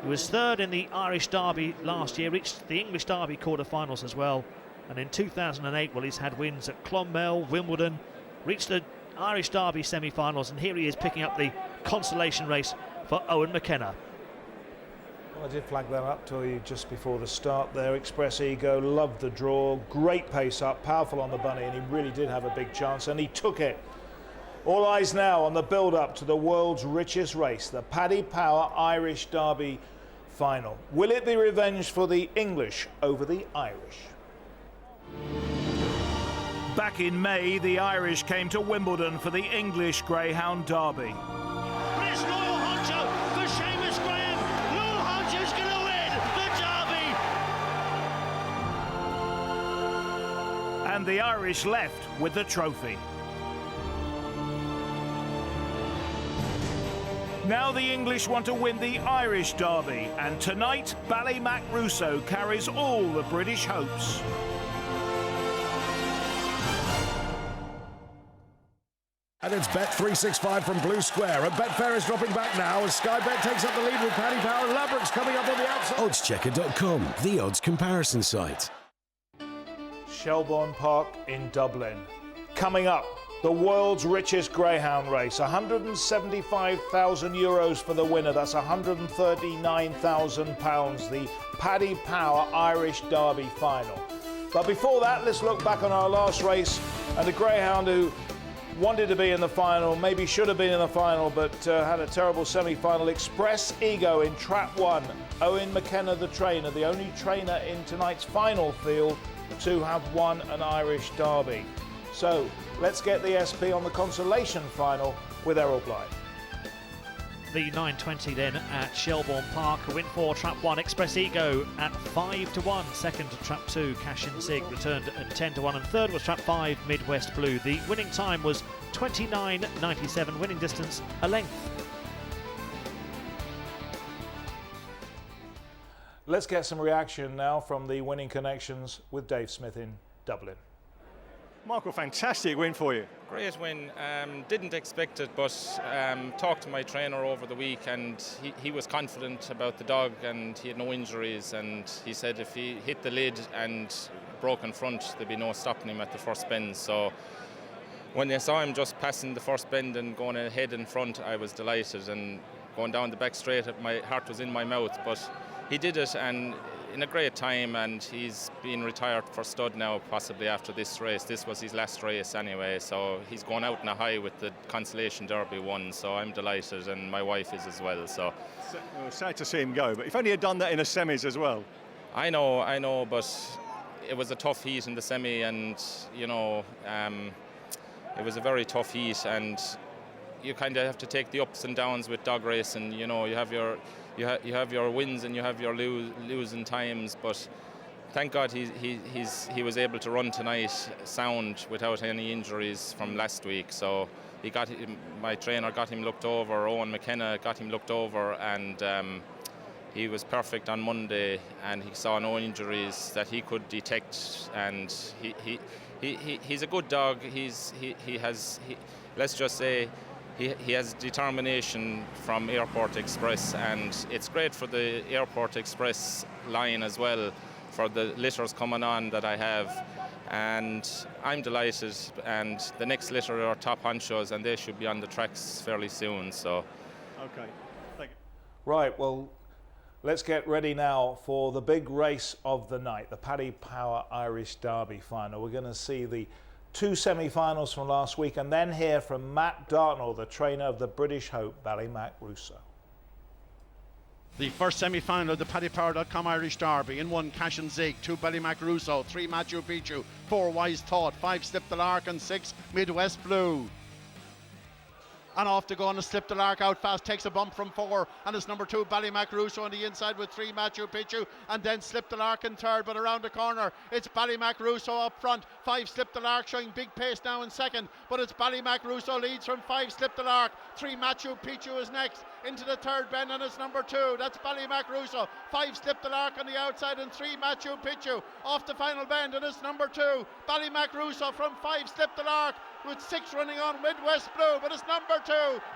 S6: He was 3rd in the Irish Derby last year, reached the English Derby quarter-finals as well. And in 2008, well, he's had wins at Clonmel, Wimbledon, reached the Irish Derby semi-finals, and here he is picking up the consolation race for Owen McKenna.
S3: Well, I did flag that up to you just before the start there. Express Ego loved the draw, great pace up, powerful on the bunny, and he really did have a big chance, and he took it. All eyes now on the build-up to the world's richest race, the Paddy Power Irish Derby final. Will it be revenge for the English over the Irish? Back in May, the Irish came to Wimbledon for the English Greyhound Derby.
S4: But it's Loyal Honcho for Seamus Graham. Loyal Honcho's going to win the Derby.
S3: And the Irish left with the trophy. Now the English want to win the Irish Derby, and tonight Ballymacrusoe carries all the British hopes.
S1: And it's Bet365 from Blue Square, and Betfair is dropping back now as Sky Bet takes up the lead with Paddy Power and Ladbrokes coming up on the outside.
S2: Oddschecker.com, the odds comparison site.
S3: Shelbourne Park in Dublin. Coming up, the world's richest greyhound race, €175,000 for the winner. That's £139,000, the Paddy Power Irish Derby final. But before that, let's look back on our last race and the greyhound who wanted to be in the final, maybe should have been in the final, but had a terrible semi-final. Express Ego in trap 1. Owen McKenna, the trainer, the only trainer in tonight's final field to have won an Irish Derby. So let's get the SP on the consolation final with Errol Blythe.
S6: The 9:20 then at Shelbourne Park. A win for trap 1, Express Ego at 5-1. Second to trap 2, Cash and Zig returned at 10-1, and third was trap 5, Midwest Blue. The winning time was 29.97. Winning distance a length.
S3: Let's get some reaction now from the winning connections with Dave Smith in Dublin.
S8: Michael, fantastic win for you.
S15: Great win. Didn't expect it, but talked to my trainer over the week, and he was confident about the dog, and he had no injuries, and he said if he hit the lid and broken front, there'd be no stopping him at the first bend. So when I saw him just passing the first bend and going ahead in front, I was delighted, and going down the back straight, my heart was in my mouth, but he did it, and in a great time, and he's been retired for stud now, possibly after this race. This was his last race anyway, so he's going out in a high with the Consolation Derby won, so I'm delighted, and my wife is as well. So
S8: sad to see him go, but if only he'd done that in a semis as well.
S15: I know, but it was a tough heat in the semi, and you know, it was a very tough heat, and you kind of have to take the ups and downs with dog racing. You know, you have your wins and you have your losing times, but thank God he was able to run tonight sound without any injuries from last week. So my trainer got him looked over, Owen McKenna got him looked over, and he was perfect on Monday, and he saw no injuries that he could detect, and he's a good dog. Let's just say he has determination from Airport Express, and it's great for the Airport Express line as well, for the litters coming on that I have, and I'm delighted. And the next litter are Top Honchos, and they should be on the tracks fairly soon. So,
S8: okay, thank you.
S3: Right, well, Let's get ready now for the big race of the night, the Paddy Power Irish Derby final. We're going to see the 2 semi-finals from last week and then hear from Matt Dartnell, the trainer of the British Hope, Ballymac Russo.
S16: The first semi-final of the PaddyPower.com Irish Derby. In 1, Cash and Zig. 2, Ballymac Russo. 3, Machu Picchu. 4, Wise Thought. 5, Slip the Lark. And 6, Midwest Blue. And off to go on a Slip the Lark out fast, takes a bump from 4, and it's number 2 Ballymac Russo on the inside with 3 Machu Picchu, and then Slip the Lark in third, but around the corner it's Ballymac Russo up front. 5 Slip the Lark showing big pace now in second, but it's Ballymac Russo leads from 5 Slip the Lark. 3 Machu Picchu is next into the third bend, and it's number 2, that's Ballymac Russo. 5 Slip the Lark on the outside and 3 Machu Picchu off the final bend, and it's number 2 Ballymac Russo from 5 Slip the Lark with 6 running on Midwest Blue, but it's number 2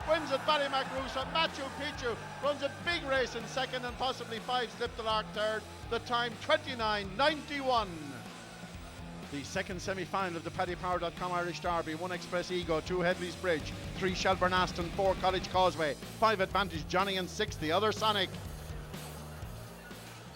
S16: wins at Ballymac Russo. Machu Picchu runs a big race in second and possibly 5 Slip the Lark third. The time 29.91. The second semi-final of the PaddyPower.com Irish Derby. 1 Express Ego, 2 Headley's Bridge, 3 Shelbourne Aston, 4 College Causeway, 5 Advantage Johnny, and 6 the other Sonic.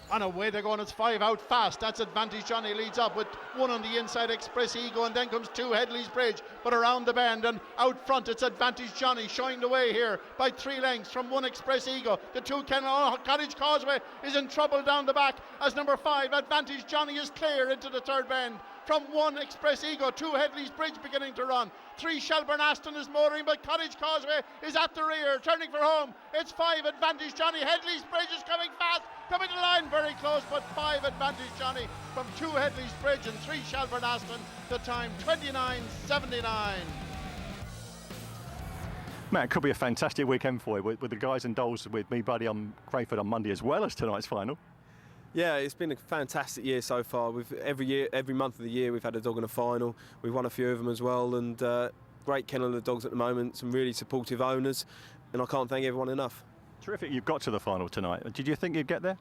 S16: On a way to go, and it's 5 out fast. That's Advantage Johnny leads up with 1 on the inside, Express Ego, and then comes 2 Headley's Bridge, but around the bend and out front it's Advantage Johnny showing the way here by 3 lengths from 1 Express Ego. The 2 Cottage Causeway is in trouble down the back as number 5 Advantage Johnny is clear into the third bend. From 1 Express Ego, 2 Headley's Bridge beginning to run. 3 Shelbourne Aston is motoring, but Cottage Causeway is at the rear, turning for home. It's 5 Advantage Johnny. Headley's Bridge is coming fast, coming to the line very close, but 5 Advantage Johnny from 2 Headley's Bridge and 3 Shelbourne Aston. The time 29.79.
S8: Matt, it could be a fantastic weekend for you with the guys and dolls with me, buddy, on Crayford on Monday as well as tonight's final.
S17: Yeah, it's been a fantastic year so far. Every month of the year we've had a dog in a final. We've won a few of them as well, and great kennel of dogs at the moment, some really supportive owners, and I can't thank everyone enough.
S8: Terrific you've got to the final tonight. Did you think you'd get there?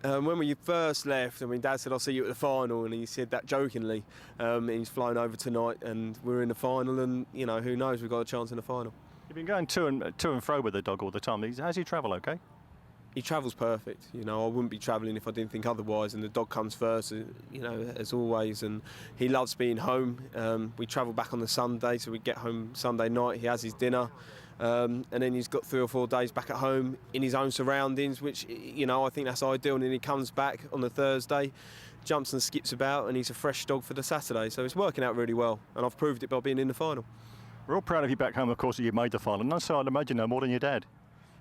S17: When we first left, I mean, Dad said, I'll see you at the final, and he said that jokingly. He's flown over tonight, and we're in the final, and, you know, who knows, we've got a chance in the final.
S8: You've been going to and fro with the dog all the time. How's he travel, okay?
S17: He travels perfect. You know, I wouldn't be travelling if I didn't think otherwise, and the dog comes first, you know, as always, and he loves being home. We travel back on the Sunday, so we get home Sunday night, he has his dinner, and then he's got 3 or 4 days back at home in his own surroundings, which, you know, I think that's ideal, and then he comes back on the Thursday, jumps and skips about, and he's a fresh dog for the Saturday, so it's working out really well, and I've proved it by being in the final.
S8: We're all proud of you back home, of course, that you made the final, and so I'd imagine no more than your dad.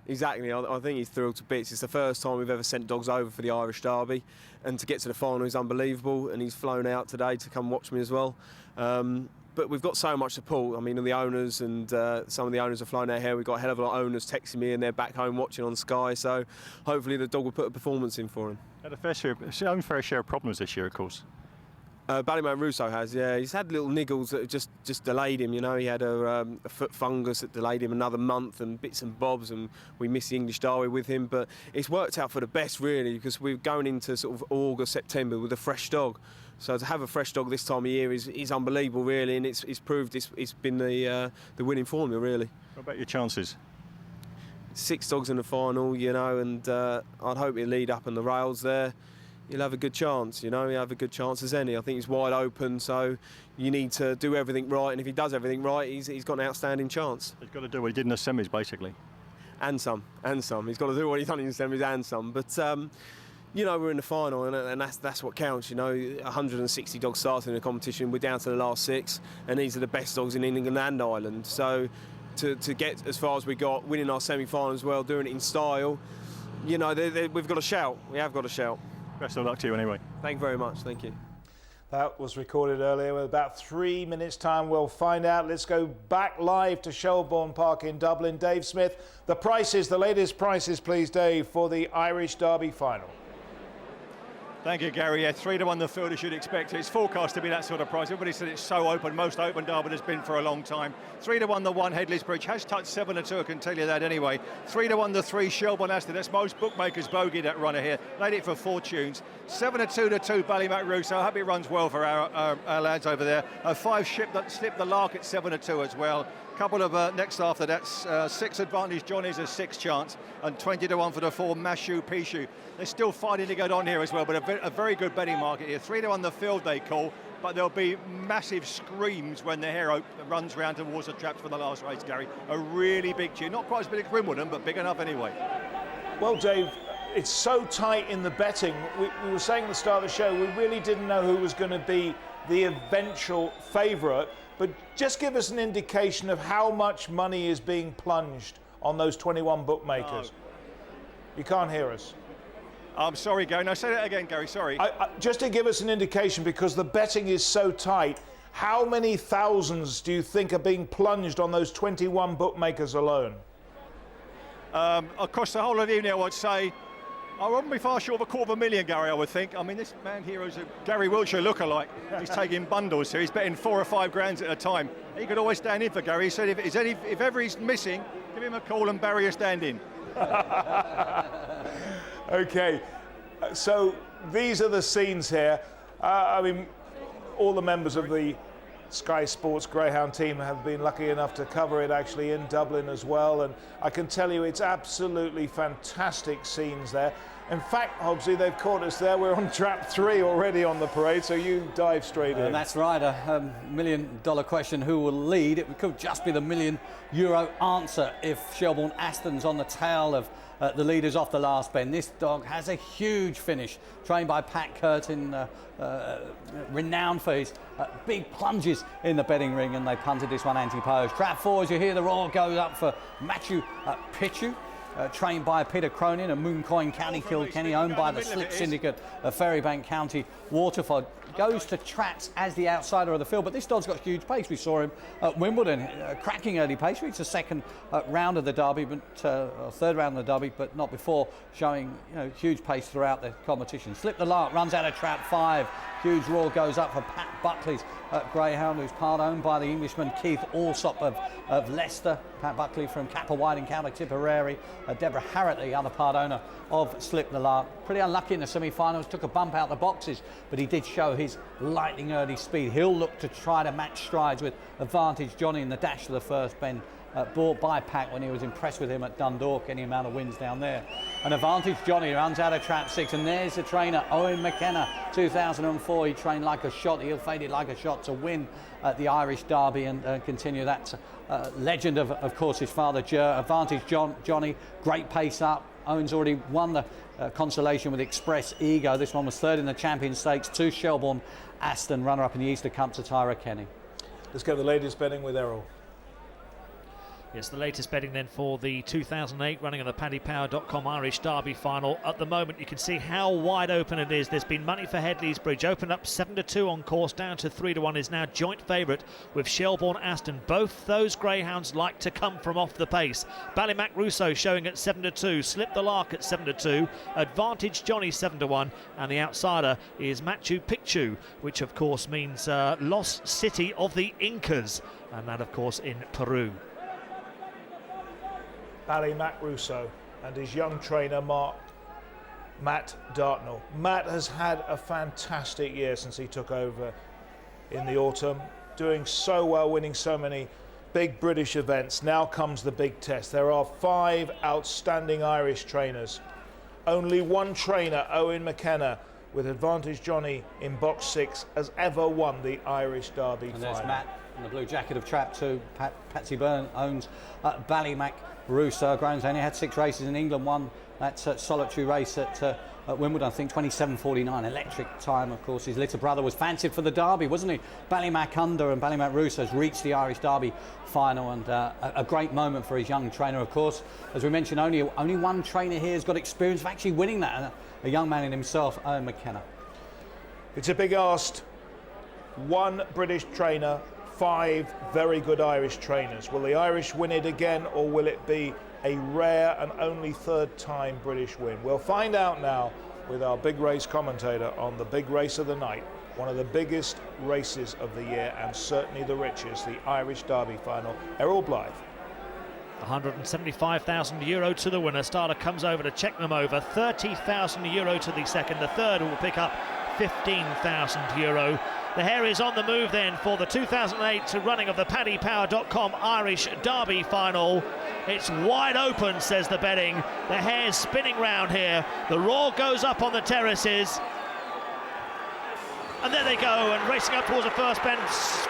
S17: Exactly, I think he's thrilled to bits. It's the first time we've ever sent dogs over for the Irish Derby, and to get to the final is unbelievable, and he's flown out today to come watch me as well. But we've got so much support. I mean, the owners and some of the owners have flown out here. We've got a hell of a lot of owners texting me, and they're back home watching on Sky, so hopefully the dog will put a performance in for him.
S8: Had a fair share of problems this year, of course.
S17: Ballymac Russo has, yeah. He's had little niggles that have just delayed him, you know. He had a foot fungus that delayed him another month and bits and bobs, and we missed the English Derby with him. But it's worked out for the best, really, because we're going into sort of August, September with a fresh dog. So to have a fresh dog this time of year is unbelievable, really, and it's proved it's been the winning formula, really.
S8: What about your chances?
S17: 6 dogs in the final, you know, and I'd hope he'll lead up on the rails there. You'll have a good chance, you know, you have a good chance as any. I think he's wide open, so you need to do everything right, and if he does everything right, he's got an outstanding chance.
S8: He's got to do what he did in the semis, basically.
S17: And some. He's got to do what he's done in the semis and some. But, you know, we're in the final, and that's what counts, you know. 160 dogs starting in the competition, we're down to the last 6, and these are the best dogs in England and Ireland. So to get as far as we got, winning our semi-final as well, doing it in style, you know, we've got to shout. We have got to shout.
S8: Best of luck to you anyway.
S17: Thank you very much. Thank you.
S3: That was recorded earlier. With about 3 minutes' time, we'll find out. Let's go back live to Shelbourne Park in Dublin. Dave Smith, the prices, the latest prices, please, Dave, for the Irish Derby final.
S8: Thank you, Gary. Yeah, 3-1 the field as you'd expect. It's forecast to be that sort of price. Everybody said it's so open. Most open Derby has been for a long time. 3-1 the 1 Headley's Bridge has touched 7-2. I can tell you that anyway. 3-1 the 3 Shelbourne Aston. That's most bookmakers bogey that runner here. Laid it for fortunes. 7-2 the 2 Ballymac Russo. I hope it runs well for our lads over there. 5 Slip the Lark at 7-2 as well. Couple of next after that's 6 Advantage Johnny's a 6 chance, and 20-1 for the 4 Mashu Pishu. They're still fighting to get on here as well, but a very good betting market here. 3-1 the field they call, but there'll be massive screams when the hero runs round towards the traps for the last race, Gary. A really big tune, not quite as big as Wimbledon, but big enough anyway.
S3: Well, Dave, it's so tight in the betting. We were saying at the start of the show, we really didn't know who was going to be the eventual favourite. But just give us an indication of how much money is being plunged on those 21 bookmakers. You can't hear us.
S8: I'm sorry, Gary. No, say that again, Gary. Sorry.
S3: Just to give us an indication, because the betting is so tight, how many thousands do you think are being plunged on those 21 bookmakers alone?
S8: Across the whole of the evening, I would say, I wouldn't be far short of $250,000, Gary, I would think. I mean, this man here is a Gary Wiltshire lookalike. He's taking bundles here. He's betting 4 or 5 grand at a time. He could always stand in for Gary. He said if ever he's missing, give him a call and Barry a stand in.
S3: Okay, so these are the scenes here. I mean, all the members of the Sky Sports Greyhound team have been lucky enough to cover it actually in Dublin as well, and I can tell you it's absolutely fantastic scenes there. In fact, Hobbsy, they've caught us there. We're on trap 3 already on the parade, so you dive straight in.
S5: That's right, a $1 million question, who will lead? It could just be the €1 million answer if Shelbourne Aston's on the tail of the leaders off the last bend. This dog has a huge finish, trained by Pat Curtin, renowned for his big plunges in the betting ring, and they punted this one anti-post. Trap 4, as you hear the roar, goes up for Machu Picchu. Trained by Peter Cronin of Mooncoin County, Kilkenny, owned by the Slip Syndicate of Ferrybank County, Waterford. Goes to traps as the outsider of the field, but this dog's got huge pace. We saw him at Wimbledon, cracking early pace. Reached the second round of the Derby, but third round of the Derby, but not before, showing huge pace throughout the competition. Slip the Lark runs out of trap 5. Huge roar goes up for Pat Buckley's greyhound, who's part owned by the Englishman Keith Allsop of Leicester. Pat Buckley from Capperwide in County Tipperary. Deborah Harrett, the other part owner of Slip the Lark. Pretty unlucky in the semi-finals, took a bump out the boxes, but he did show his lightning early speed. He'll look to try to match strides with Advantage Johnny in the dash to the first bend. Bought by Pat when he was impressed with him at Dundalk, any amount of wins down there. And Advantage Johnny runs out of trap 6, and there's the trainer, Owen McKenna, 2004. He trained like a shot, he'll fade it like a shot to win the Irish Derby and continue that legend of course, his father, Advantage Johnny, great pace up. Owen's already won the consolation with Express Ego. This one was third in the Champion Stakes to Shelbourne Aston, runner-up in the Easter Cup to Tyra Kenny.
S3: Let's get the latest betting with Errol.
S6: Yes, the latest betting then for the 2008 running of the PaddyPower.com Irish Derby final. At the moment, you can see how wide open it is. There's been money for Headley's Bridge. Opened up 7-2 on course, down to 3-1. Is now joint favourite with Shelbourne Aston. Both those greyhounds like to come from off the pace. Ballymac Russo showing at 7-2. Slip the Lark at 7-2. Advantage Johnny 7-1. And the outsider is Machu Picchu, which of course means Lost City of the Incas. And that of course in Peru.
S3: Ballymac Russo and his young trainer Matt Dartnell. Matt has had a fantastic year since he took over in the autumn, doing so well, winning so many big British events. Now comes the big test. There are 5 outstanding Irish trainers. Only one trainer, Owen McKenna, with Advantage Johnny in box 6, has ever won the Irish Derby
S5: and
S3: final.
S5: There's Matt in the blue jacket of trap 2. Patsy Byrne owns Ballymac Russo. Graham's only had 6 races in England, won that solitary race at Wimbledon, I think 27.49, electric time. Of course, his little brother was fancied for the Derby, wasn't he? Ballymac under, and Ballymac Russo has reached the Irish Derby final, and a great moment for his young trainer, of course. As we mentioned, only one trainer here has got experience of actually winning that, a young man in himself, Owen McKenna.
S3: It's a big ask. One British trainer, 5 very good Irish trainers. Will the Irish win it again, or will it be a rare and only 3rd time British win? We'll find out now with our big race commentator on the big race of the night, one of the biggest races of the year and certainly the richest, the Irish Derby final, Errol Blythe.
S6: €175,000 to the winner. Starter comes over to check them over. €30,000 to the second. The third will pick up €15,000. The hare is on the move then for the 2008 running of the PaddyPower.com Irish Derby final. It's wide open, says the betting. The hare's spinning round here. The roar goes up on the terraces. And there they go, and racing up towards the first bend,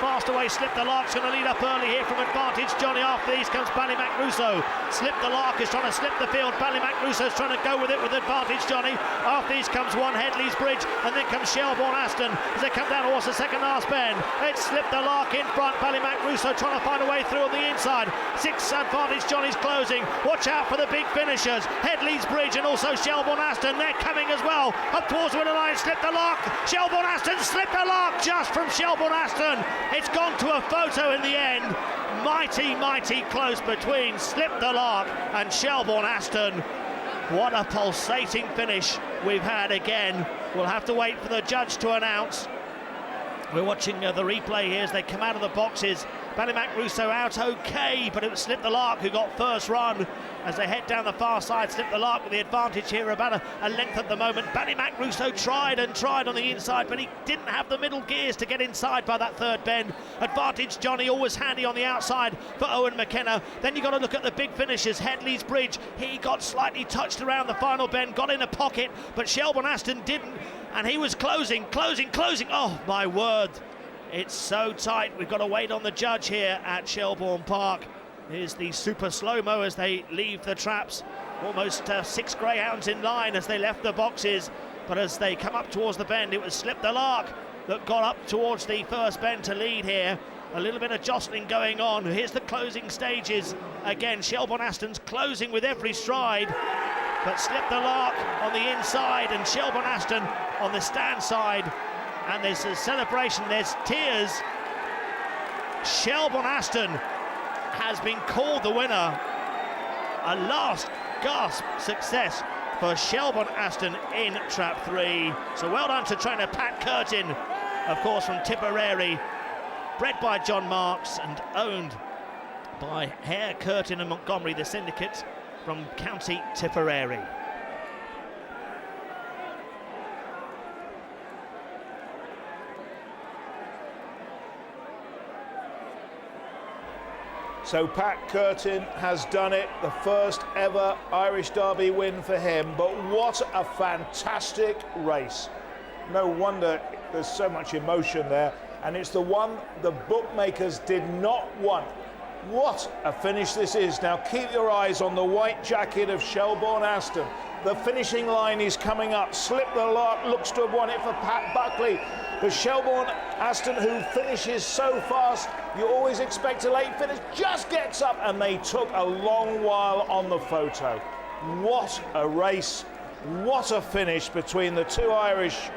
S6: fast away, Slip the Lark's going to lead up early here from Advantage Johnny. After these comes Ballymac Russo. Slip the Lark is trying to slip the field. Ballymac Russo's trying to go with it with Advantage Johnny. After these comes one Headley's Bridge, and then comes Shelbourne Aston as they come down towards the second last bend. It's Slip the Lark in front. Ballymac Russo trying to find a way through on the inside. 6 Advantage Johnny's closing. Watch out for the big finishers. Headley's Bridge and also Shelbourne Aston. They're coming as well. Up towards the winner line. Slip the Lark. Shelbourne Aston. Slip the Lark just from Shelbourne Aston. It's gone to a photo in the end. Mighty, mighty close between Slip the Lark and Shelbourne Aston. What a pulsating finish we've had again. We'll have to wait for the judge to announce. We're watching the replay here as they come out of the boxes. Ballymac Russo out okay, but it was Slip the Lark who got first run as they head down the far side. Slip the Lark with the advantage here, about a length at the moment. Ballymac Russo tried and tried on the inside, but he didn't have the middle gears to get inside by that third bend. Advantage Johnny always handy on the outside for Owen McKenna. Then you've got to look at the big finishes. Headley's Bridge, he got slightly touched around the final bend, got in a pocket, but Shelbourne Aston didn't, and he was closing. Oh my word. It's so tight. We've got to wait on the judge here at Shelbourne Park. Here's the super slow-mo as they leave the traps. Almost 6 greyhounds in line as they left the boxes. But as they come up towards the bend, it was Slip the Lark that got up towards the first bend to lead here. A little bit of jostling going on. Here's the closing stages. Again, Shelbourne Aston's closing with every stride. But Slip the Lark on the inside and Shelbourne Aston on the stand side. And there's a celebration, there's tears. Shelbourne Aston has been called the winner. A last gasp success for Shelbourne Aston in trap 3. So well done to trainer Pat Curtin, of course from Tipperary, bred by John Marks and owned by Hare, Curtin and Montgomery, the syndicate from County Tipperary.
S3: So Pat Curtin has done it, the first ever Irish Derby win for him, but what a fantastic race. No wonder there's so much emotion there, and it's the one the bookmakers did not want. What a finish this is. Now keep your eyes on the white jacket of Shelbourne Aston. The finishing line is coming up. Slip the Lark looks to have won it for Pat Buckley. But Shelbourne Aston, who finishes so fast, you always expect a late finish, just gets up, and they took a long while on the photo. What a race, what a finish between the two Irish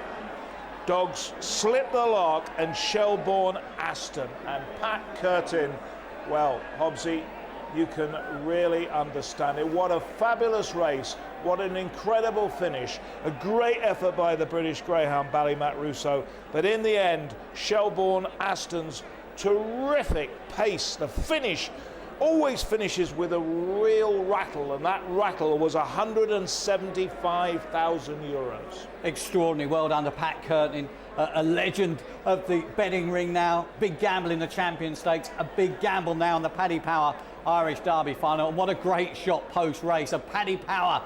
S3: dogs, Slip the Lark and Shelbourne Aston. And Pat Curtin, well, Hobbsy, you can really understand it. What a fabulous race. What an incredible finish. A great effort by the British greyhound Ballymac Russo. But in the end, Shelbourne Aston's terrific pace, the finish, always finishes with a real rattle, and that rattle was €175,000.
S5: Extraordinary. Well done to Pat Curtin, a legend of the betting ring now. Big gamble in the Champion Stakes, a big gamble now in the Paddy Power Irish Derby final. And what a great shot post-race. A Paddy Power,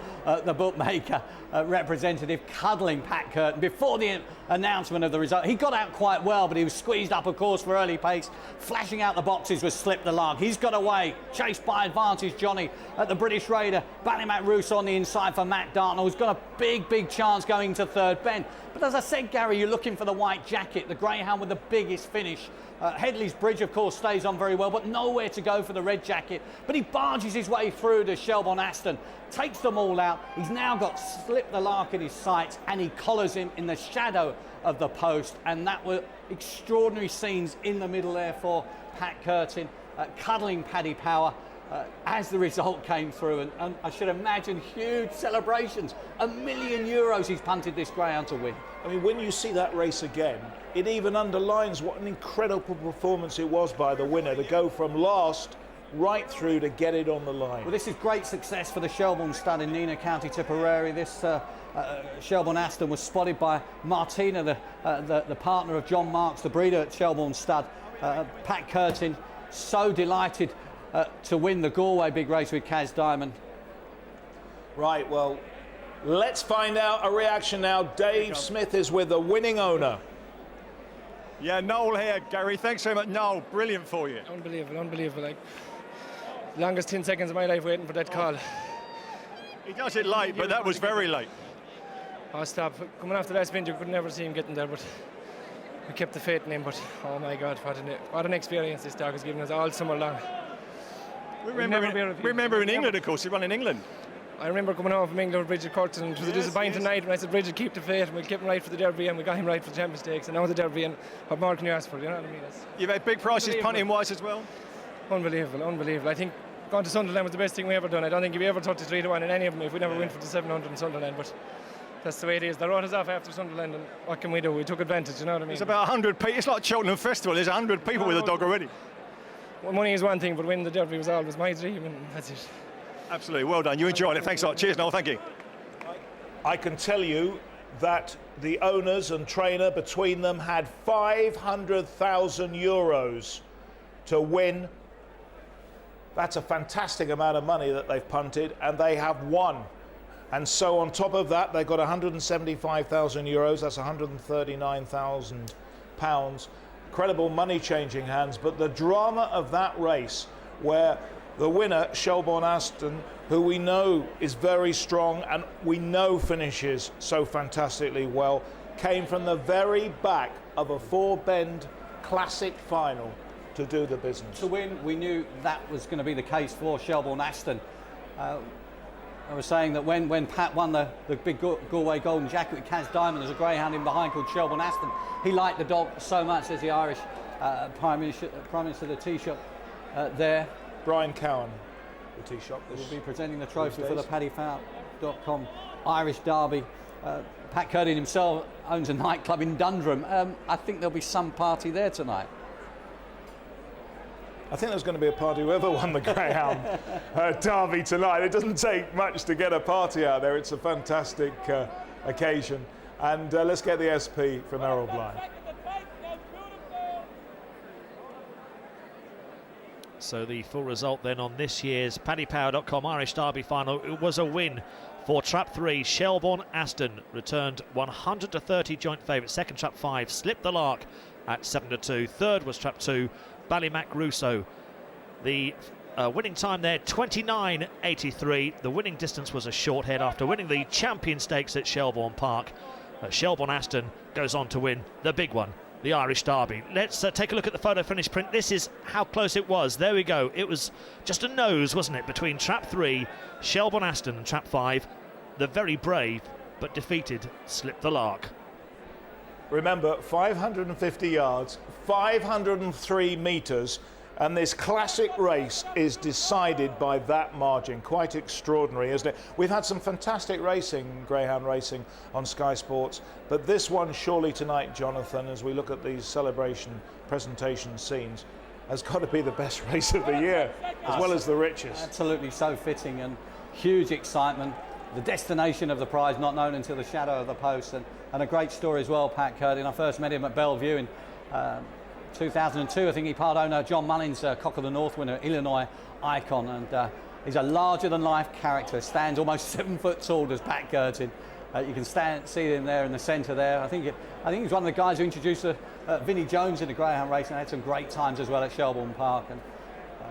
S5: the bookmaker representative, cuddling Pat Curtin before the announcement of the result. He got out quite well, but he was squeezed up, of course, for early pace. Flashing out the boxes was Slip the Lark. He's got away, chased by Advantage Johnny at the British Raider. Ballymac Russo on the inside for Matt Dartnell, who's got a big chance going to third bend. But as I said, Gary, you're looking for the white jacket, the greyhound with the biggest finish. Headley's Bridge, of course, stays on very well, but nowhere to go for the red jacket. But he barges his way through to Shelbourne Aston, takes them all out. He's now got Slip the Lark in his sights, and he collars him in the shadow of the post. And that were extraordinary scenes in the middle there for Pat Curtin, cuddling Paddy Power. as the result came through, and I should imagine huge celebrations. €1 million he's punted this greyhound to win.
S3: I mean, when you see that race again, it even underlines what an incredible performance it was by the winner to go from last right through to get it on the line.
S5: Well, this is great success for the Shelbourne stud in Nina, County Tipperary. This Shelbourne Aston was spotted by Martina, the partner of John Marks, the breeder at Shelbourne stud. Pat Curtin, so delighted to win the Galway big race with Kaz Diamond.
S3: Right, well, let's find out a reaction now. Dave Smith is with the winning owner.
S8: Yeah, Noel here, Gary. Thanks so much. Noel, brilliant for you.
S18: Unbelievable. Like, longest 10 seconds of my life waiting for that call.
S8: He does it late, but that was very late.
S18: Oh, stop. Coming off the last bench, you could never see him getting there, but we kept the faith in him. But, oh my God, what an experience this dog has given us all summer long.
S8: We remember in England, of course, he won in England.
S18: I remember coming home from England with Bridget Curtin, and it was a disappointing night when I said, Bridget, keep the faith, and we kept him right for the Derby, and we got him right for the Champions Stakes, and now the Derby, and what more can you ask for, you know what I mean?
S8: You've had big prices punting-wise as well?
S18: Unbelievable. I think going to Sunderland was the best thing we ever done. I don't think we ever 33-1 in any of them if we never went for the 700 in Sunderland, but that's the way it is. They wrote us off after Sunderland, and what can we do? We took advantage, you know what I mean?
S8: There's about 100 people. It's like Cheltenham Festival. There's 100 people with a dog already.
S18: Well, money is one thing, but winning the Derby was always my dream, and that's it.
S8: Absolutely, well done. You enjoyed it. Thanks a lot. Cheers, Noel. Thank you.
S3: I can tell you that the owners and trainer between them had €500,000 to win. That's a fantastic amount of money that they've punted, and they have won. And so on top of that, they've got €175,000. That's £139,000. Incredible money-changing hands. But the drama of that race, where the winner, Shelbourne Aston, who we know is very strong and we know finishes so fantastically well, came from the very back of a four-bend classic final to do the business.
S5: To win, we knew that was going to be the case for Shelbourne Aston. I was saying that when Pat won the big Galway Golden Jacket with Kaz Diamond, there's a greyhound in behind called Shelbourne Aston. He liked the dog so much as the Irish Prime Minister of the Tea Shop there.
S3: Brian Cowan, the Tea Shop.
S5: Will be presenting the trophy for the PaddyPower.com Irish Derby. Pat Curtin himself owns a nightclub in Dundrum. I think there'll be some party there tonight.
S3: I think there's going to be a party whoever won the Greyhound Derby tonight. It doesn't take much to get a party out there. It's a fantastic occasion. And let's get the SP from Errol Blythe.
S6: So the full result then on this year's PaddyPower.com Irish Derby final, it was a win for Trap 3. Shelbourne Aston returned 100-30 joint favourite. Second Trap 5 slipped the lark at 7-2. Third was Trap 2, Ballymac Russo. The winning time there, 29.83. The winning distance was a short head after winning the Champion Stakes at Shelbourne Park. Shelbourne Aston goes on to win the big one, the Irish Derby. Let's take a look at the photo finish print. This is how close it was. There we go. It was just a nose, wasn't it, between Trap 3, Shelbourne Aston, and Trap 5. The very brave but defeated Slip the Lark.
S3: Remember, 550 yards, 503 metres, and this classic race is decided by that margin. Quite extraordinary, isn't it? We've had some fantastic racing, greyhound racing, on Sky Sports, but this one surely tonight, Jonathan, as we look at these celebration presentation scenes, has got to be the best race of the year, as well as the richest.
S5: Absolutely so fitting, and huge excitement. The destination of the prize not known until the shadow of the post, and a great story as well, Pat Curtin. I first met him at Bellevue in 2002. I think he part owner John Mullins, Cock of the North winner, Illinois icon, and he's a larger-than-life character. Stands almost 7 foot tall, does Pat Curtin. You can see him there in the centre there. I think he's one of the guys who introduced Vinnie Jones in the greyhound racing. Had some great times as well at Shelbourne Park, and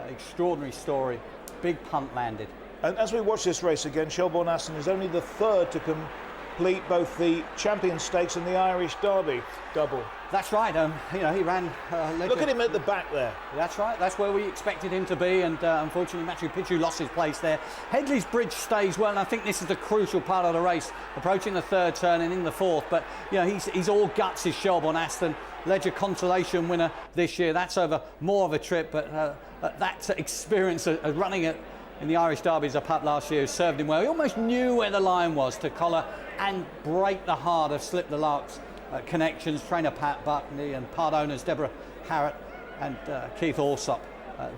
S5: extraordinary story. Big punt landed.
S3: And as we watch this race again, Shelbourne Aston is only the third to complete both the Champion Stakes and the Irish Derby double.
S5: That's right. You know, he ran.
S3: Look at him at the back there.
S5: That's right. That's where we expected him to be, and unfortunately, Machu Picchu lost his place there. Headley's Bridge stays well, and I think this is the crucial part of the race, approaching the third turn and in the fourth. But you know, he's all guts. Is Shelbourne Aston, Ledger consolation winner this year. That's over more of a trip, but that experience of running it in the Irish Derbies up last year served him well. He almost knew where the line was to collar and break the heart of Slip the Lark's connections. Trainer Pat Buckney and part owners Deborah Harrott and Keith Alsop.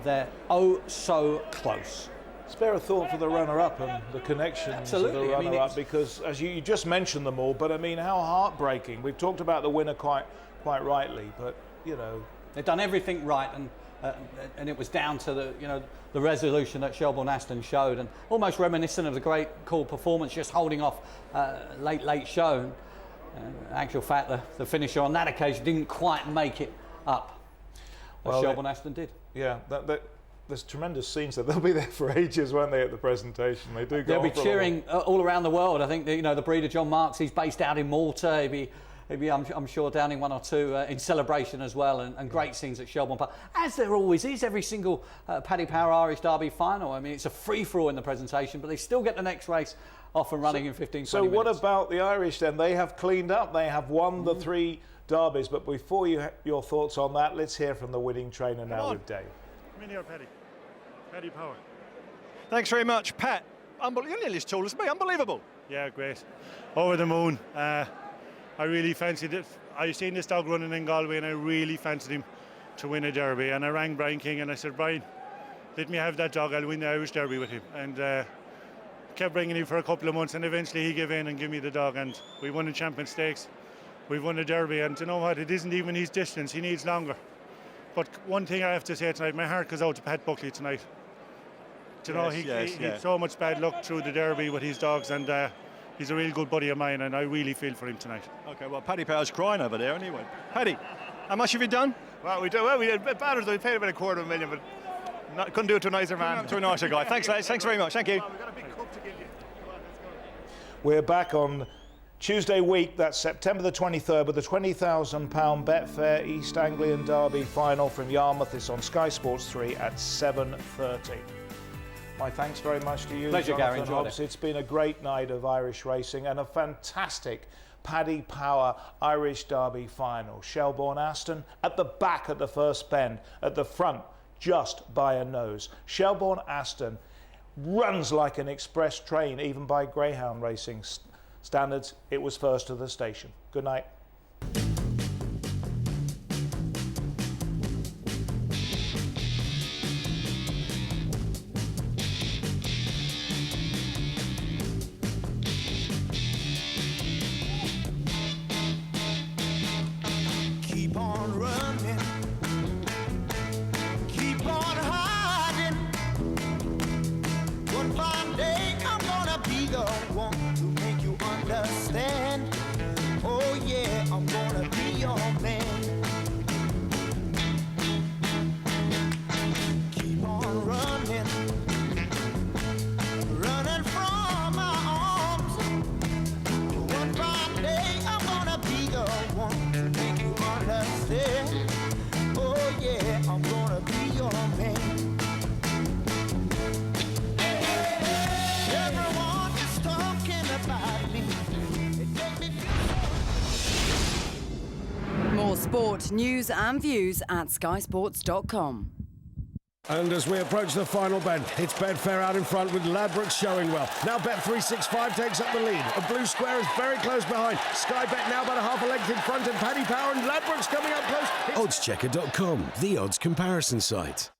S5: They're oh so close.
S3: Spare a thought for the runner-up and the connections of the runner-up, because as you just mentioned them all, but I mean, how heartbreaking. We've talked about the winner quite rightly, but you know,
S5: they've done everything right, and it was down to the resolution that Shelbourne Aston showed, and almost reminiscent of the great cool performance, just holding off late show. In actual fact, the finisher on that occasion didn't quite make it up. Well, Shelbourne Aston did.
S3: Yeah, there's tremendous scenes there. They'll be there for ages, won't they, at the presentation? They do go.
S5: They'll be cheering all around the world. I think the breeder John Marks, he's based out in Malta. He'd be I'm sure downing one or two in celebration as well, and great scenes at Shelbourne Park, as there always is every single Paddy Power Irish Derby final. I mean, it's a free-for-all in the presentation, but they still get the next race off and running in 15-20 minutes.
S3: So what about the Irish then? They have cleaned up. They have won the 3 derbies. But before your thoughts on that, let's hear from the winning trainer now with Dave.
S8: Come in here, Paddy Power. Thanks very much, Pat. You're nearly as tall as me. Unbelievable.
S19: Yeah, great. Over the moon. I really fancied it. I seen this dog running in Galway, and I really fancied him to win a derby. And I rang Brian King and I said, Brian, let me have that dog. I'll win the Irish Derby with him. And kept bringing him for a couple of months, and eventually he gave in and gave me the dog, and we won the Champion Stakes. We've won the Derby, and you know what? It isn't even his distance. He needs longer. But one thing I have to say tonight, my heart goes out to Pat Buckley tonight. You know, he had so much bad luck through the Derby with his dogs, and he's a real good buddy of mine, and I really feel for him tonight.
S8: Okay, well, Paddy Power's crying over there anyway. Paddy, how much have you done?
S20: Well, we did batters. We paid about $250,000, but couldn't do it to a nicer man.
S8: To a nicer guy. Thanks, lads. Thanks very much. Thank you.
S20: We've got a big cup to give you. Come on, let's go.
S3: We're back on Tuesday week, that's September the 23rd, with the £20,000 Betfair East Anglian Derby final from Yarmouth. It's on Sky Sports 3 at 7:30. My thanks very much to you,
S5: Pleasure,
S3: Jonathan
S5: Gary.
S3: Hobbs. It's been a great night of Irish racing and a fantastic Paddy Power Irish Derby final. Shelbourne Aston at the back at the first bend, at the front just by a nose. Shelbourne Aston runs like an express train, even by greyhound racing standards. It was first to the station. Good night.
S4: Keep on running, keep on hiding. One fine day I'm gonna be the one to make you understand. Oh yeah, I'm gonna be your man. Keep on running, running from my arms. One fine day I'm gonna be the one to make you understand. Oh yeah, I'm gonna be your man. Everyone is talking about me. It makes me feel
S21: More sport, news and views at skysports.com.
S1: And as we approach the final bend, it's Betfair out in front with Ladbrokes showing well. Now Bet365 takes up the lead. A blue square is very close behind. Sky Bet now about a half a length in front, and Paddy Power and Ladbrokes coming up close.
S2: Oddschecker.com, the odds comparison site.